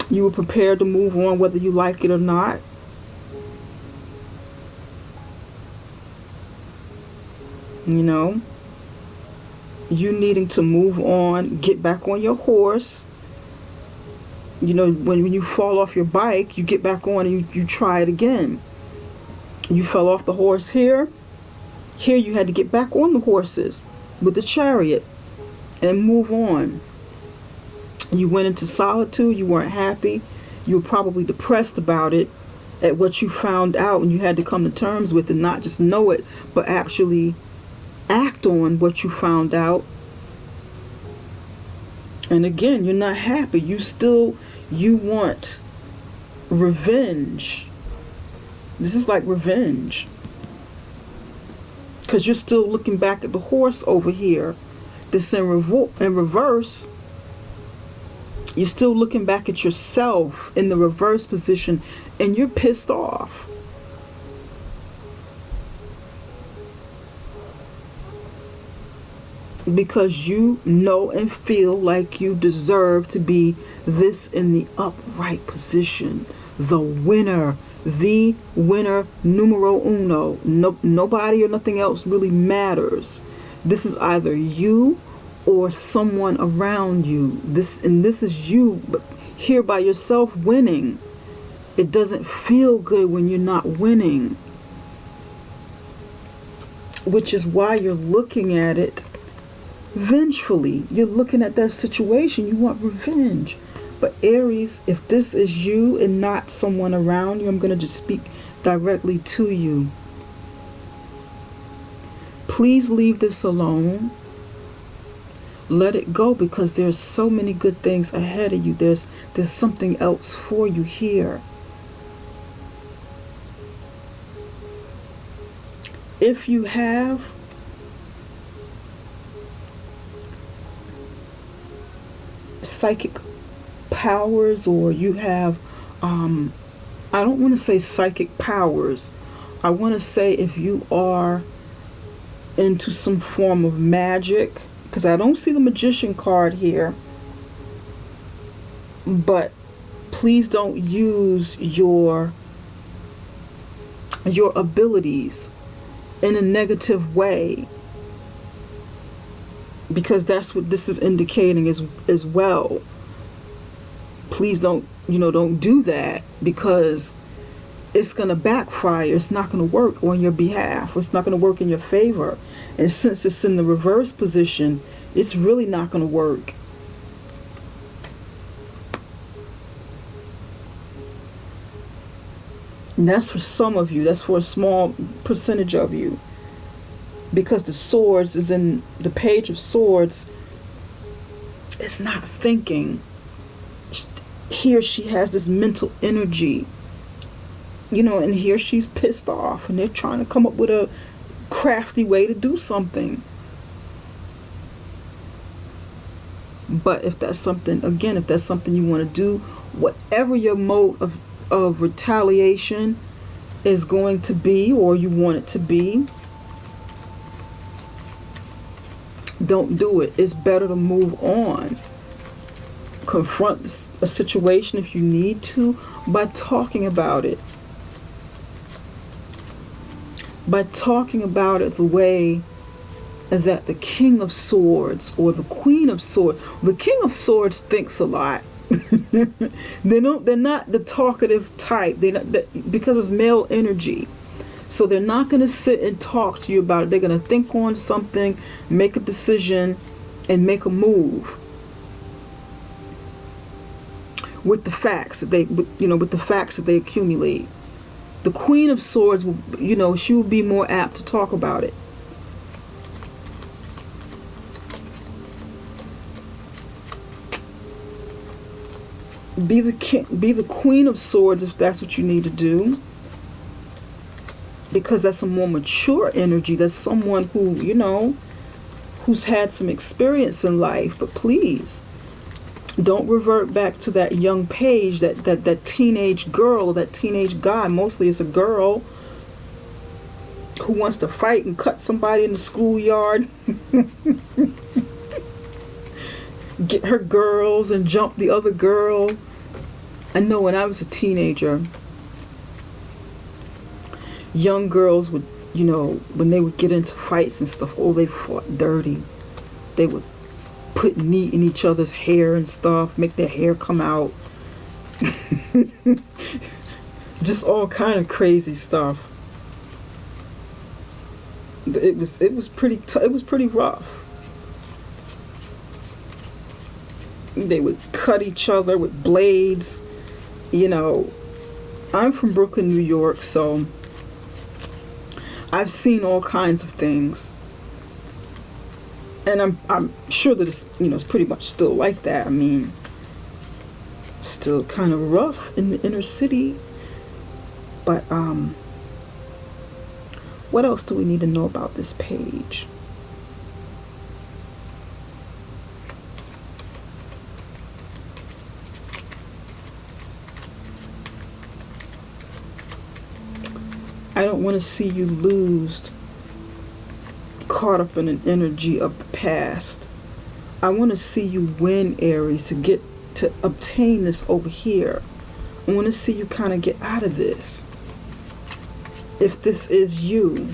S1: You were prepared to move on whether you like it or not. You needing to move on, get back on your horse. When you fall off your bike, you get back on and you try it again. You fell off the horse here. Here you had to get back on the horses with the Chariot and move on. You went into solitude. You weren't happy. You were probably depressed about it, at what you found out, and you had to come to terms with it, not just know it, but actually act on what you found out. And again, you're not happy. You want revenge. This is like revenge. Because you're still looking back at the horse over here. This in reverse. You're still looking back at yourself in the reverse position, and you're pissed off. because you know and feel like you deserve to be this in the upright position, the winner, numero uno. No, nobody or nothing else really matters. This is either you or someone around you. This is you, but here by yourself winning. It doesn't feel good when you're not winning, which is why you're looking at it vengefully. You're looking at that situation. You want revenge. But Aries, if this is you and not someone around you, I'm going to just speak directly to you. Please leave this alone. Let it go, because there's so many good things ahead of you. There's something else for you here. If you have psychic powers, or you have I don't want to say psychic powers, I want to say if you are into some form of magic, because I don't see the magician card here, but please don't use your abilities in a negative way, because that's what this is indicating as well. Please don't do that, because it's going to backfire. It's not going to work on your behalf. It's not going to work in your favor. And since it's in the reverse position, it's really not going to work. And that's for some of you. That's for a small percentage of you. Because the swords is in the Page of Swords. It's not thinking. Here she has this mental energy. And here she's pissed off. And they're trying to come up with a crafty way to do something. But if that's something you want to do, whatever your mode of retaliation is going to be, or you want it to be, don't do it. It's better to move on. Confront a situation if you need to by talking about it. By talking about it the way that the King of Swords or the Queen of Swords. The King of Swords thinks a lot. They're not the talkative type. Because it's male energy. So they're not going to sit and talk to you about it. They're going to think on something, make a decision, and make a move with the facts that they accumulate. The Queen of Swords, she will be more apt to talk about it. Be the Queen of Swords if that's what you need to do. Because that's a more mature energy. That's someone who, who's had some experience in life. But please, don't revert back to that young page, that teenage girl, that teenage guy. Mostly it's a girl who wants to fight and cut somebody in the schoolyard. Get her girls and jump the other girl. I know when I was a teenager, young girls would, when they would get into fights and stuff, they fought dirty. They would put meat in each other's hair and stuff, make their hair come out. Just all kind of crazy stuff. It was pretty rough. They would cut each other with blades. I'm from Brooklyn, New York, so I've seen all kinds of things. And I'm sure that it's pretty much still like that. I mean, still kind of rough in the inner city. But what else do we need to know about this page? I don't want to see you lose caught up in an energy of the past. I want to see you win, Aries, to obtain this over here. I want to see you kind of get out of this. If this is you.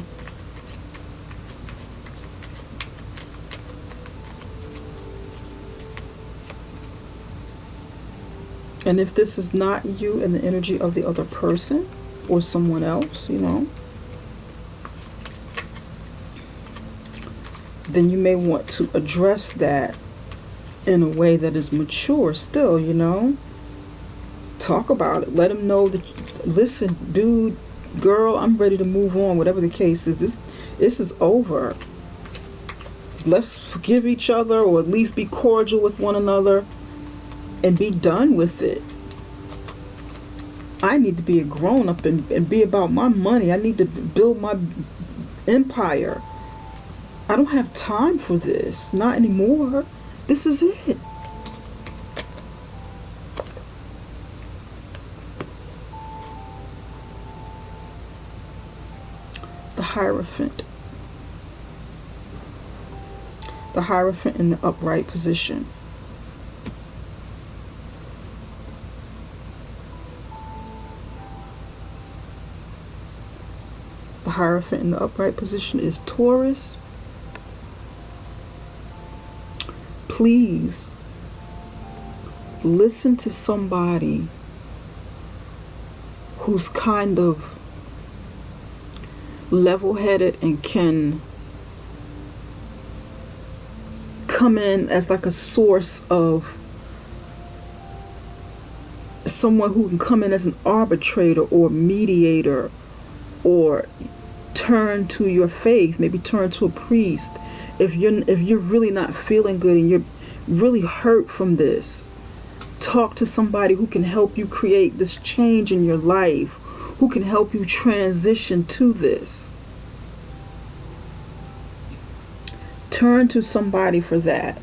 S1: And if this is not you and the energy of the other person or someone else, then you may want to address that in a way that is mature still, Talk about it. Let them know that, listen, dude, girl, I'm ready to move on, whatever the case is. This is over. Let's forgive each other, or at least be cordial with one another and be done with it. I need to be a grown-up and be about my money. I need to build my empire. I don't have time for this. Not anymore. This is it. The Hierophant. The Hierophant in the upright position. The Hierophant in the upright position is Taurus. Please listen to somebody who's kind of level-headed and can come in as like a source of someone who can come in as an arbitrator or mediator, or turn to your faith, maybe turn to a priest. If you're really not feeling good and you're really hurt from this, talk to somebody who can help you create this change in your life, who can help you transition to this. Turn to somebody for that.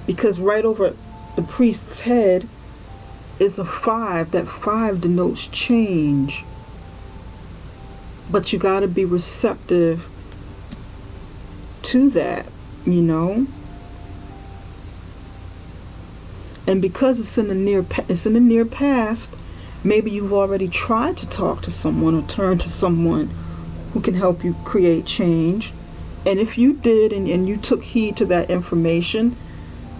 S1: Because right over the priest's head is a 5. That 5 denotes change. But you got to be receptive to that, And because it's in the near past, maybe you've already tried to talk to someone or turn to someone who can help you create change. And if you did and you took heed to that information,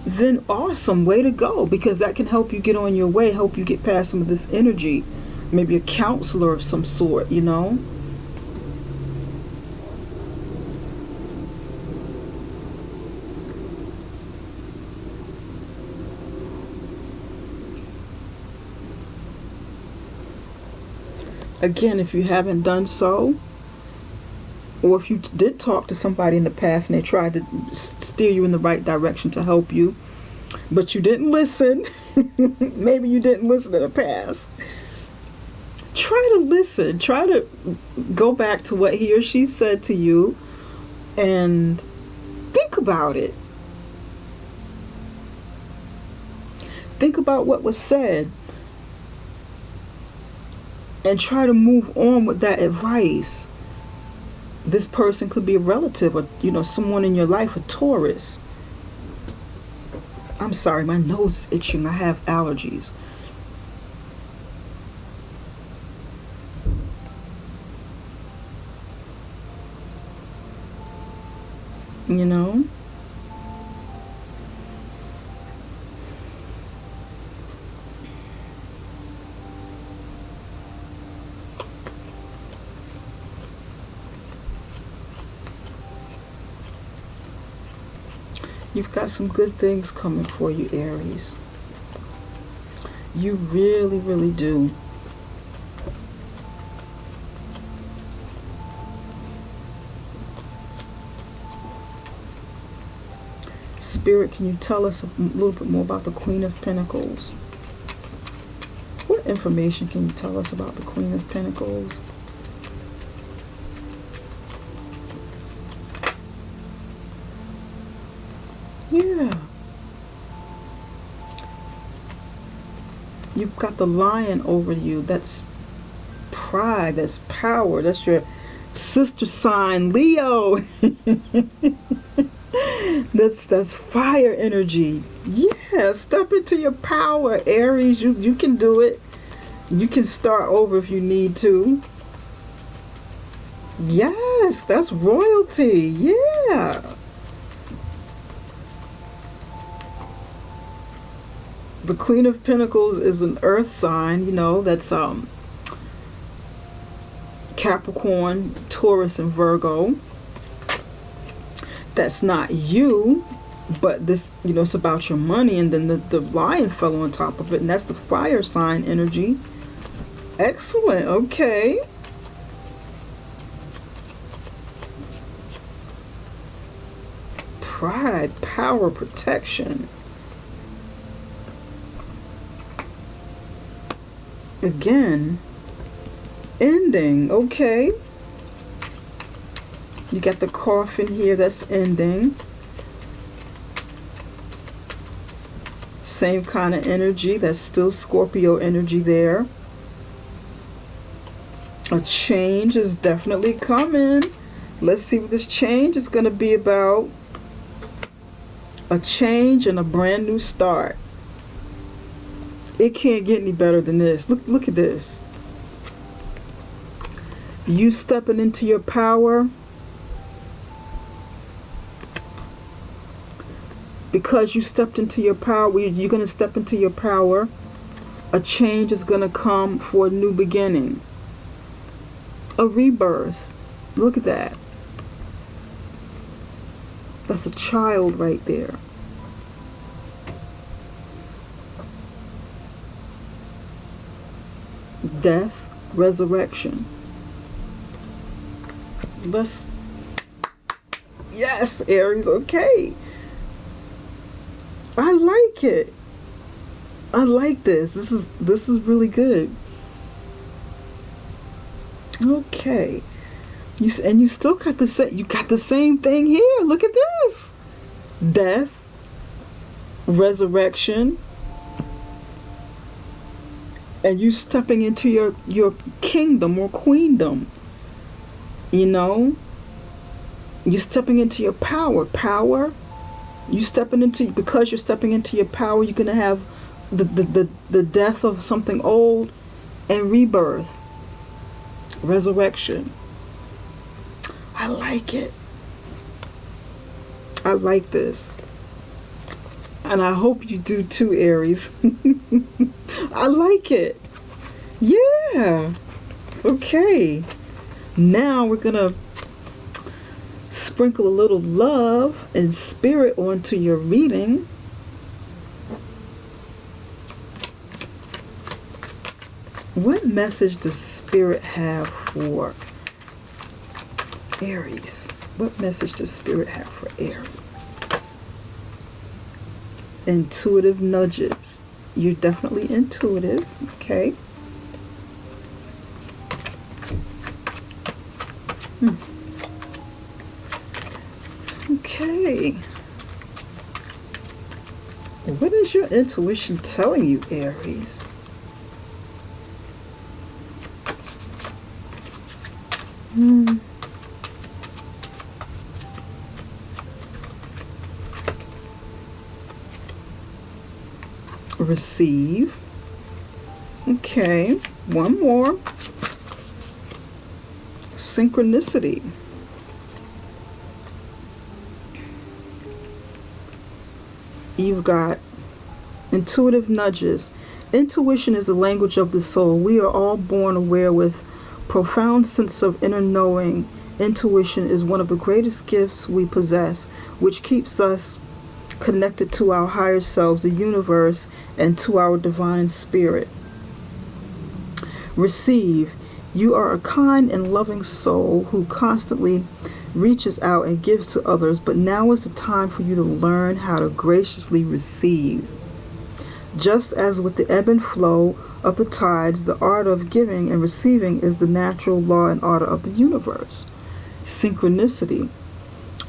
S1: then awesome, way to go, because that can help you get on your way, help you get past some of this energy. Maybe a counselor of some sort, Again, if you haven't done so, or if you did talk to somebody in the past and they tried to steer you in the right direction to help you, but you didn't listen, maybe you didn't listen in the past, try to listen. Try to go back to what he or she said to you and think about it. Think about what was said. And try to move on with that advice. This person could be a relative or, someone in your life, a Taurus. I'm sorry, my nose is itching. I have allergies. You've got some good things coming for you, Aries. You really, really do. Spirit, can you tell us a little bit more about the Queen of Pentacles? What information can you tell us about the Queen of Pentacles? Yeah. You've got the Lion over you. That's pride. That's power. That's your Sister sign Leo. That's fire energy. Yeah, step into your power, Aries. You can do it. You can start over if you need to. Yes, that's royalty. Yeah. The Queen of Pentacles is an earth sign, that's Capricorn, Taurus, and Virgo. That's not you, but this, it's about your money, and then the lion fell on top of it, and that's the fire sign energy. Excellent. Okay. Pride, power, protection. Again, ending. Okay. You got the coffin here, that's ending. Same kind of energy, that's still Scorpio energy there. A change is definitely coming. Let's see what this change is going to be about. A change and a brand new start. It can't get any better than this. Look at this. You stepping into your power. Because you stepped into your power, you're going to step into your power. A change is going to come for a new beginning. A rebirth. Look at that. That's a child right there. Death, resurrection. Yes, Aries, okay. I like it. I like this. This is really good. Okay. You still got the same thing here. Look at this. Death, resurrection, and you stepping into your kingdom or queendom. You're stepping into your power. Because you're stepping into your power, you're gonna have the death of something old and rebirth, resurrection. I like it. I like this. And I hope you do too, Aries. I like it. Yeah. Okay. Now we're gonna sprinkle a little love and spirit onto your reading. What message does Spirit have for Aries? What message does Spirit have for Aries? Intuitive nudges. You're definitely intuitive, okay? Okay. What is your intuition telling you, Aries? Receive. Okay. One more. Synchronicity. You've got intuitive nudges. Intuition is the language of the soul. We are all born aware with profound sense of inner knowing. Intuition is one of the greatest gifts we possess, which keeps us connected to our higher selves, the universe, and to our divine spirit. Receive. You are a kind and loving soul who constantly reaches out and gives to others, but now is the time for you to learn how to graciously receive. Just as with the ebb and flow of the tides, the art of giving and receiving is the natural law and order of the universe. Synchronicity.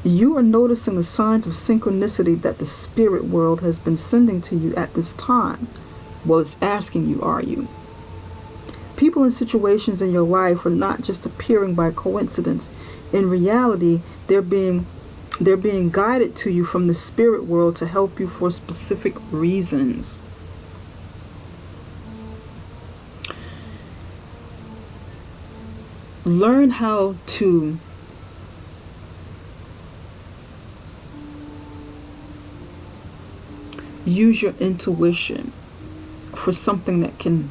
S1: You are noticing the signs of synchronicity that the spirit world has been sending to you at this time. Well, it's asking you, are you? People and situations in your life are not just appearing by coincidence. In reality, they're being guided to you from the spirit world to help you for specific reasons. Learn how to use your intuition for something that can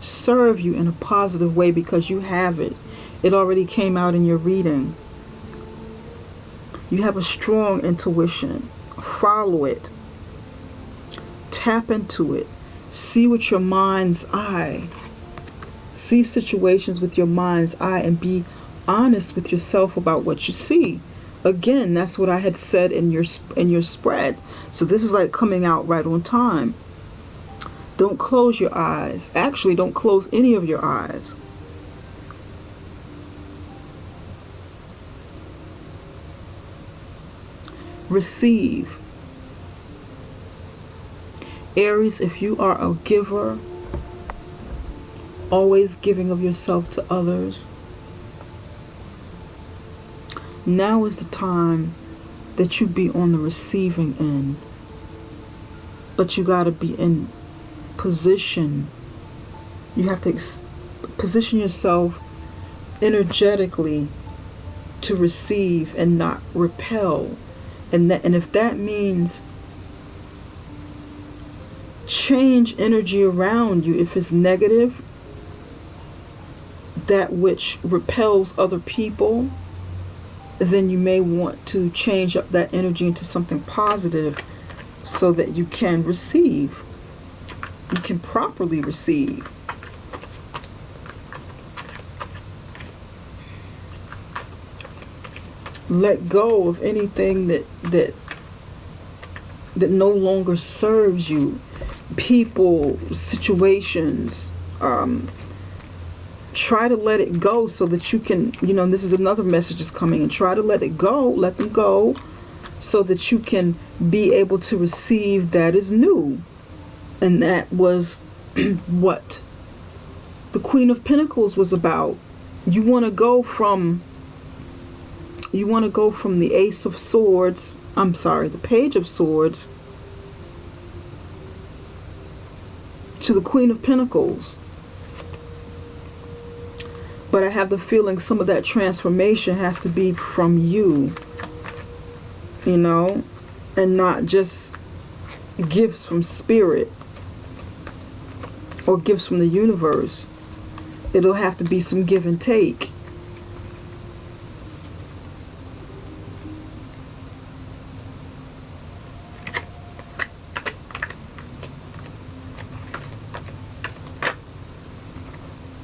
S1: serve you in a positive way, because you have it. It already came out in your reading. You have a strong intuition. Follow it. Tap into it. See with your mind's eye. See situations with your mind's eye and be honest with yourself about what you see. Again, that's what I had said in your spread. So this is like coming out right on time. Don't close your eyes. Actually, don't close any of your eyes. Receive. Aries, if you are a giver, always giving of yourself to others, now is the time that you be on the receiving end. But you got to be in position. You have to position yourself energetically to receive and not repel. And if that means change energy around you, if it's negative, that which repels other people, then you may want to change up that energy into something positive so that you can receive. You can properly receive. Let go of anything that no longer serves you. People, situations. Try to let it go so that you can, this is another message that's coming, and try to let it go, let them go, so that you can be able to receive that is new. And that was what the Queen of Pentacles was about. You want to go from the Ace of Swords, the Page of Swords, to the Queen of Pentacles. But I have the feeling some of that transformation has to be from you, and not just gifts from spirit or gifts from the universe. It'll have to be some give and take.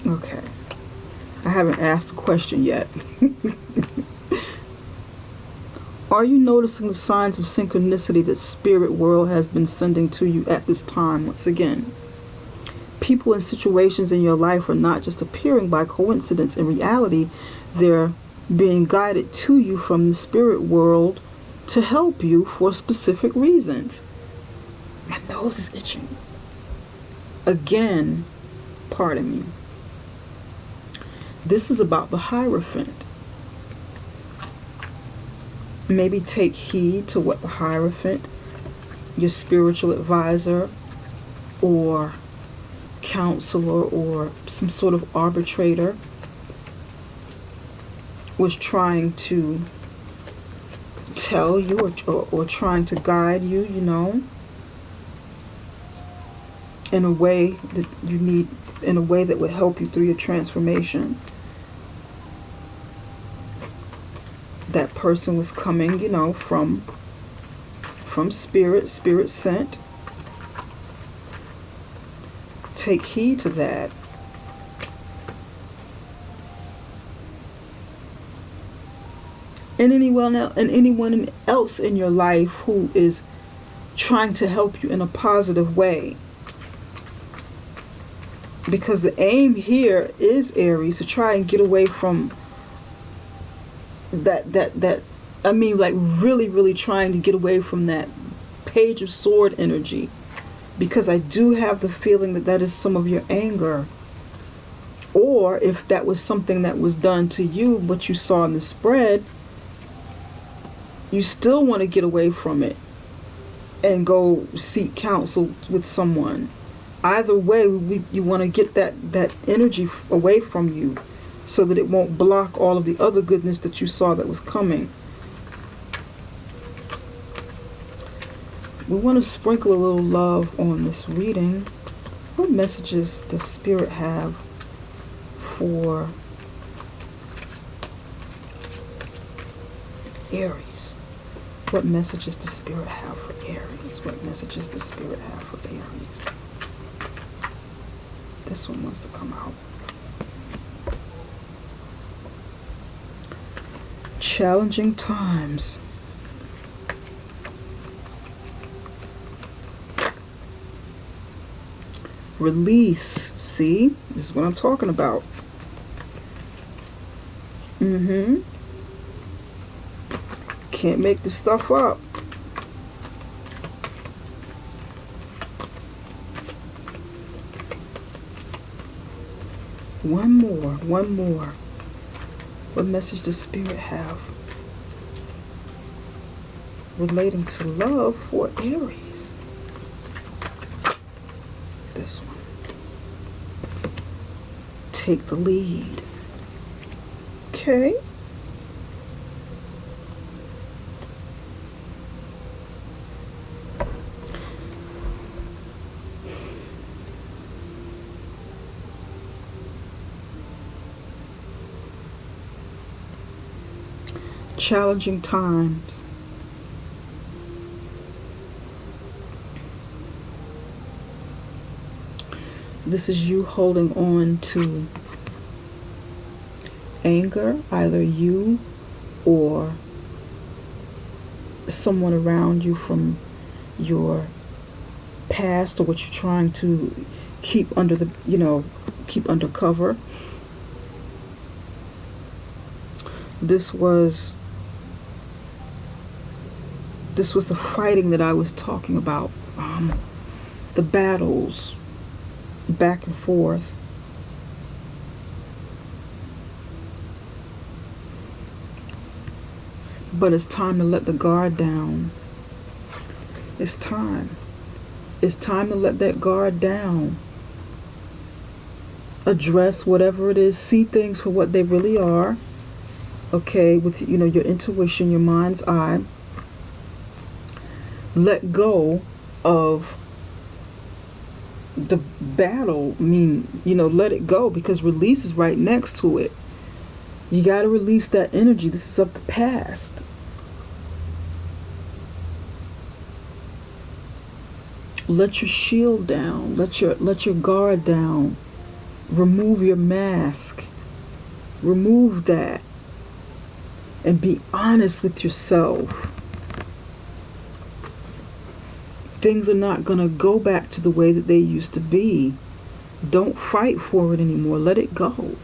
S1: Okay. I haven't asked the question yet. Are you noticing the signs of synchronicity that spirit world has been sending to you at this time? Once again, people and situations in your life are not just appearing by coincidence. In reality, they're being guided to you from the spirit world to help you for specific reasons. My nose is itching. Again, pardon me. This is about the Hierophant. Maybe take heed to what the Hierophant, your spiritual advisor or counselor or some sort of arbitrator, was trying to tell you or trying to guide you, in a way that you need, in a way that would help you through your transformation. That person was coming, from spirit sent. Take heed to that. And anyone else in your life who is trying to help you in a positive way. Because the aim here is, Aries, to try and get away from really trying to get away from that Page of Sword energy, because I do have the feeling that is some of your anger. Or if that was something that was done to you, but you saw in the spread, you still want to get away from it and go seek counsel with someone. Either way, you want to get that energy away from you so that it won't block all of the other goodness that you saw that was coming. We want to sprinkle a little love on this reading. What messages does Spirit have for Aries? What messages does Spirit have for Aries? What messages does Spirit have for Aries? This one wants to come out. Challenging times. Release. See? This is what I'm talking about. Can't make this stuff up. One more. What message does Spirit have relating to love for Aries? This one. Take the lead. Okay. Challenging times. This is you holding on to anger, either you or someone around you from your past, or what you're trying to keep under the, keep under cover. This was the fighting that I was talking about. The battles back and forth. But it's time to let the guard down. It's time. It's time to let that guard down. Address whatever it is. See things for what they really are. Okay, with your intuition, your mind's eye. Let go of the battle. Let it go, because release is right next to it. You got to release that energy. This is of the past. Let your shield down. Let your guard down. Remove your mask. Remove that. And be honest with yourself. Things are not going to go back to the way that they used to be. Don't fight for it anymore. Let it go.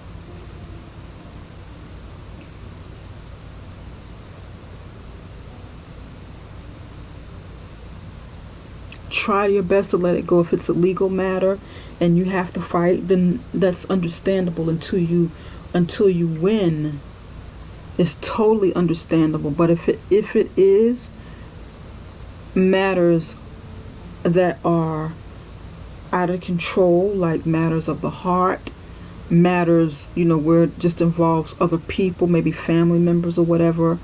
S1: Try your best to let it go. If it's a legal matter and you have to fight, then that's understandable until you win. It's totally understandable. But if it is matters that are out of control, like matters of the heart, matters, where it just involves other people, maybe family members or whatever,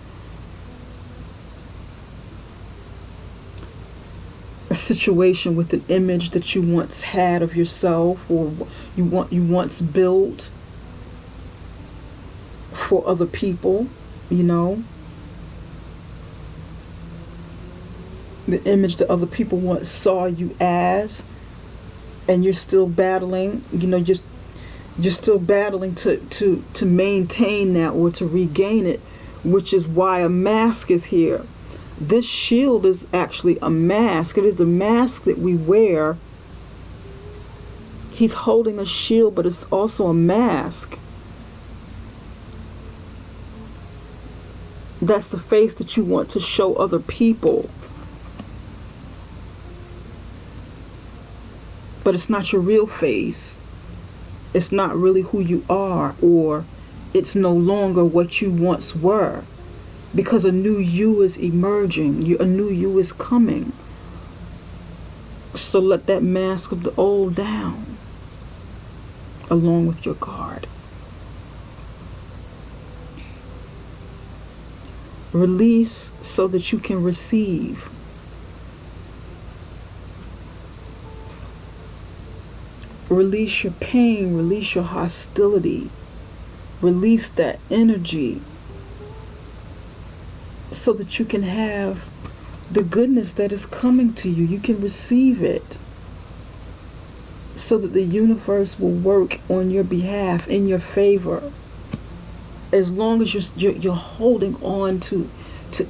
S1: a situation with an image that you once had of yourself, or you once built for other people, the image that other people once saw you as, and you're still battling, you're still battling to maintain that or to regain it, which is why a mask is here. This shield is actually a mask. It is the mask that we wear. He's holding a shield, but it's also a mask. That's the face that you want to show other people. But it's not your real face. It's not really who you are, or it's no longer what you once were, because a new you is emerging. A new you is coming. So let that mask of the old down, along with your guard. Release so that you can receive. Release your pain, release your hostility, release that energy so that you can have the goodness that is coming to you. You can receive it so that the universe will work on your behalf, in your favor. As long as you're holding on to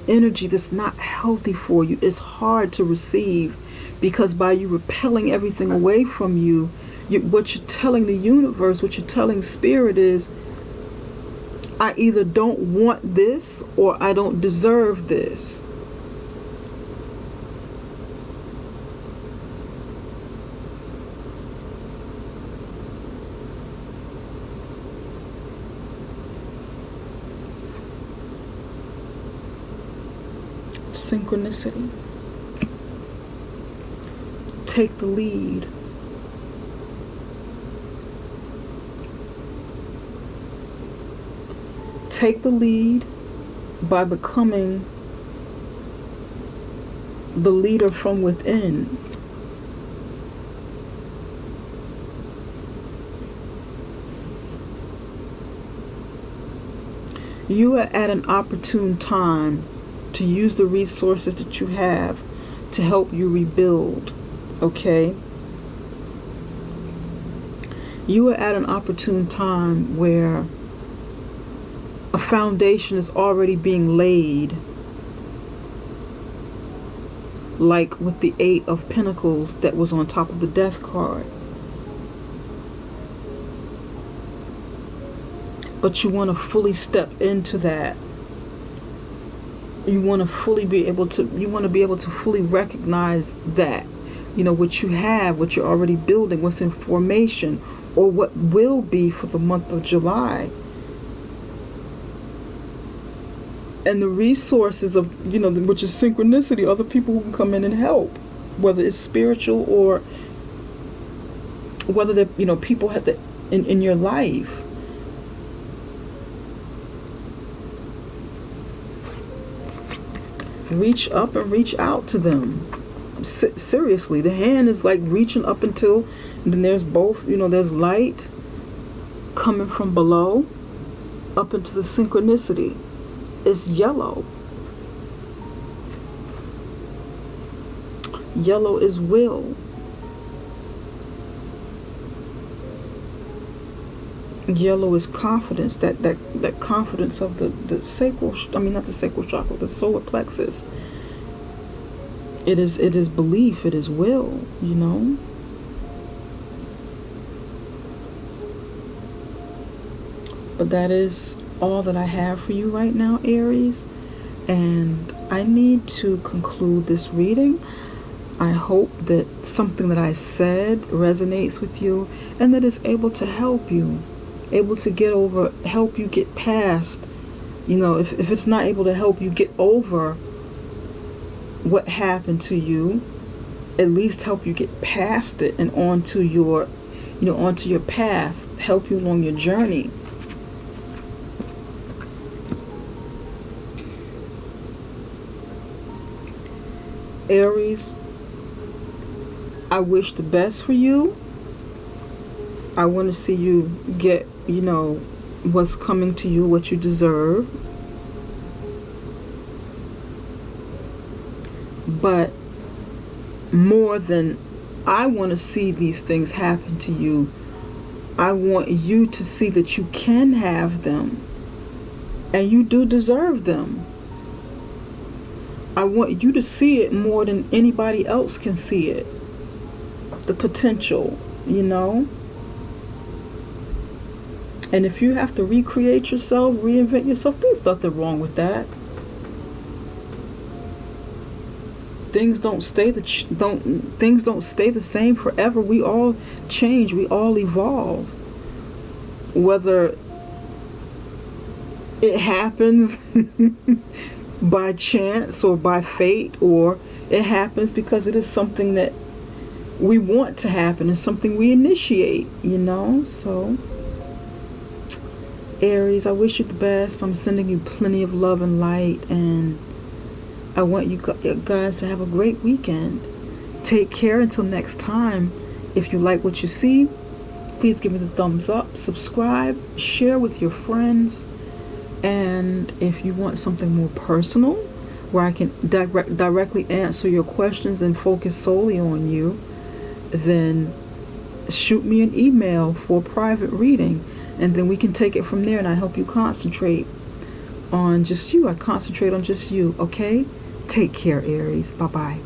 S1: energy that's not healthy for you, it's hard to receive, because by you repelling everything away from you, what you're telling the universe, what you're telling spirit is, I either don't want this or I don't deserve this. Synchronicity. Take the lead. Take the lead by becoming the leader from within. You are at an opportune time to use the resources that you have to help you rebuild, okay? You are at an opportune time where a foundation is already being laid, like with the 8 of Pentacles that was on top of the Death card. But you want to fully step into that. You want to be able to fully recognize that, what you have, what you're already building, what's in formation, or what will be for the month of July. And the resources of, which is synchronicity, other people who can come in and help, whether it's spiritual or whether they're, people have to, in your life. Reach up and reach out to them. Seriously, the hand is like reaching up until, and then there's both, there's light coming from below up into the synchronicity. It's yellow. Yellow is will. Yellow is confidence. That confidence of the sacral, not the sacral chakra, the solar plexus. It is belief. It is will. But that is all that I have for you right now, Aries, and I need to conclude this reading. I hope that something that I said resonates with you and that is able to help you, help you get past, if it's not able to help you get over what happened to you, at least help you get past it and onto your path, help you along your journey. Aries, I wish the best for you. I want to see you get, what's coming to you, what you deserve. But more than I want to see these things happen to you, I want you to see that you can have them and you do deserve them. I want you to see it more than anybody else can see it. The potential, And if you have to recreate yourself, reinvent yourself, there's nothing wrong with that. Things don't stay the same forever. We all change. We all evolve. whether it happens by chance or by fate, or it happens because it is something that we want to happen and something we initiate, So, Aries, I wish you the best. I'm sending you plenty of love and light, and I want you guys to have a great weekend. Take care until next time. If you like what you see, please give me the thumbs up, subscribe, share with your friends. And if you want something more personal, where I can directly answer your questions and focus solely on you, then shoot me an email for a private reading, and then we can take it from there, and I help you concentrate on just you. I concentrate on just you, okay? Take care, Aries. Bye-bye.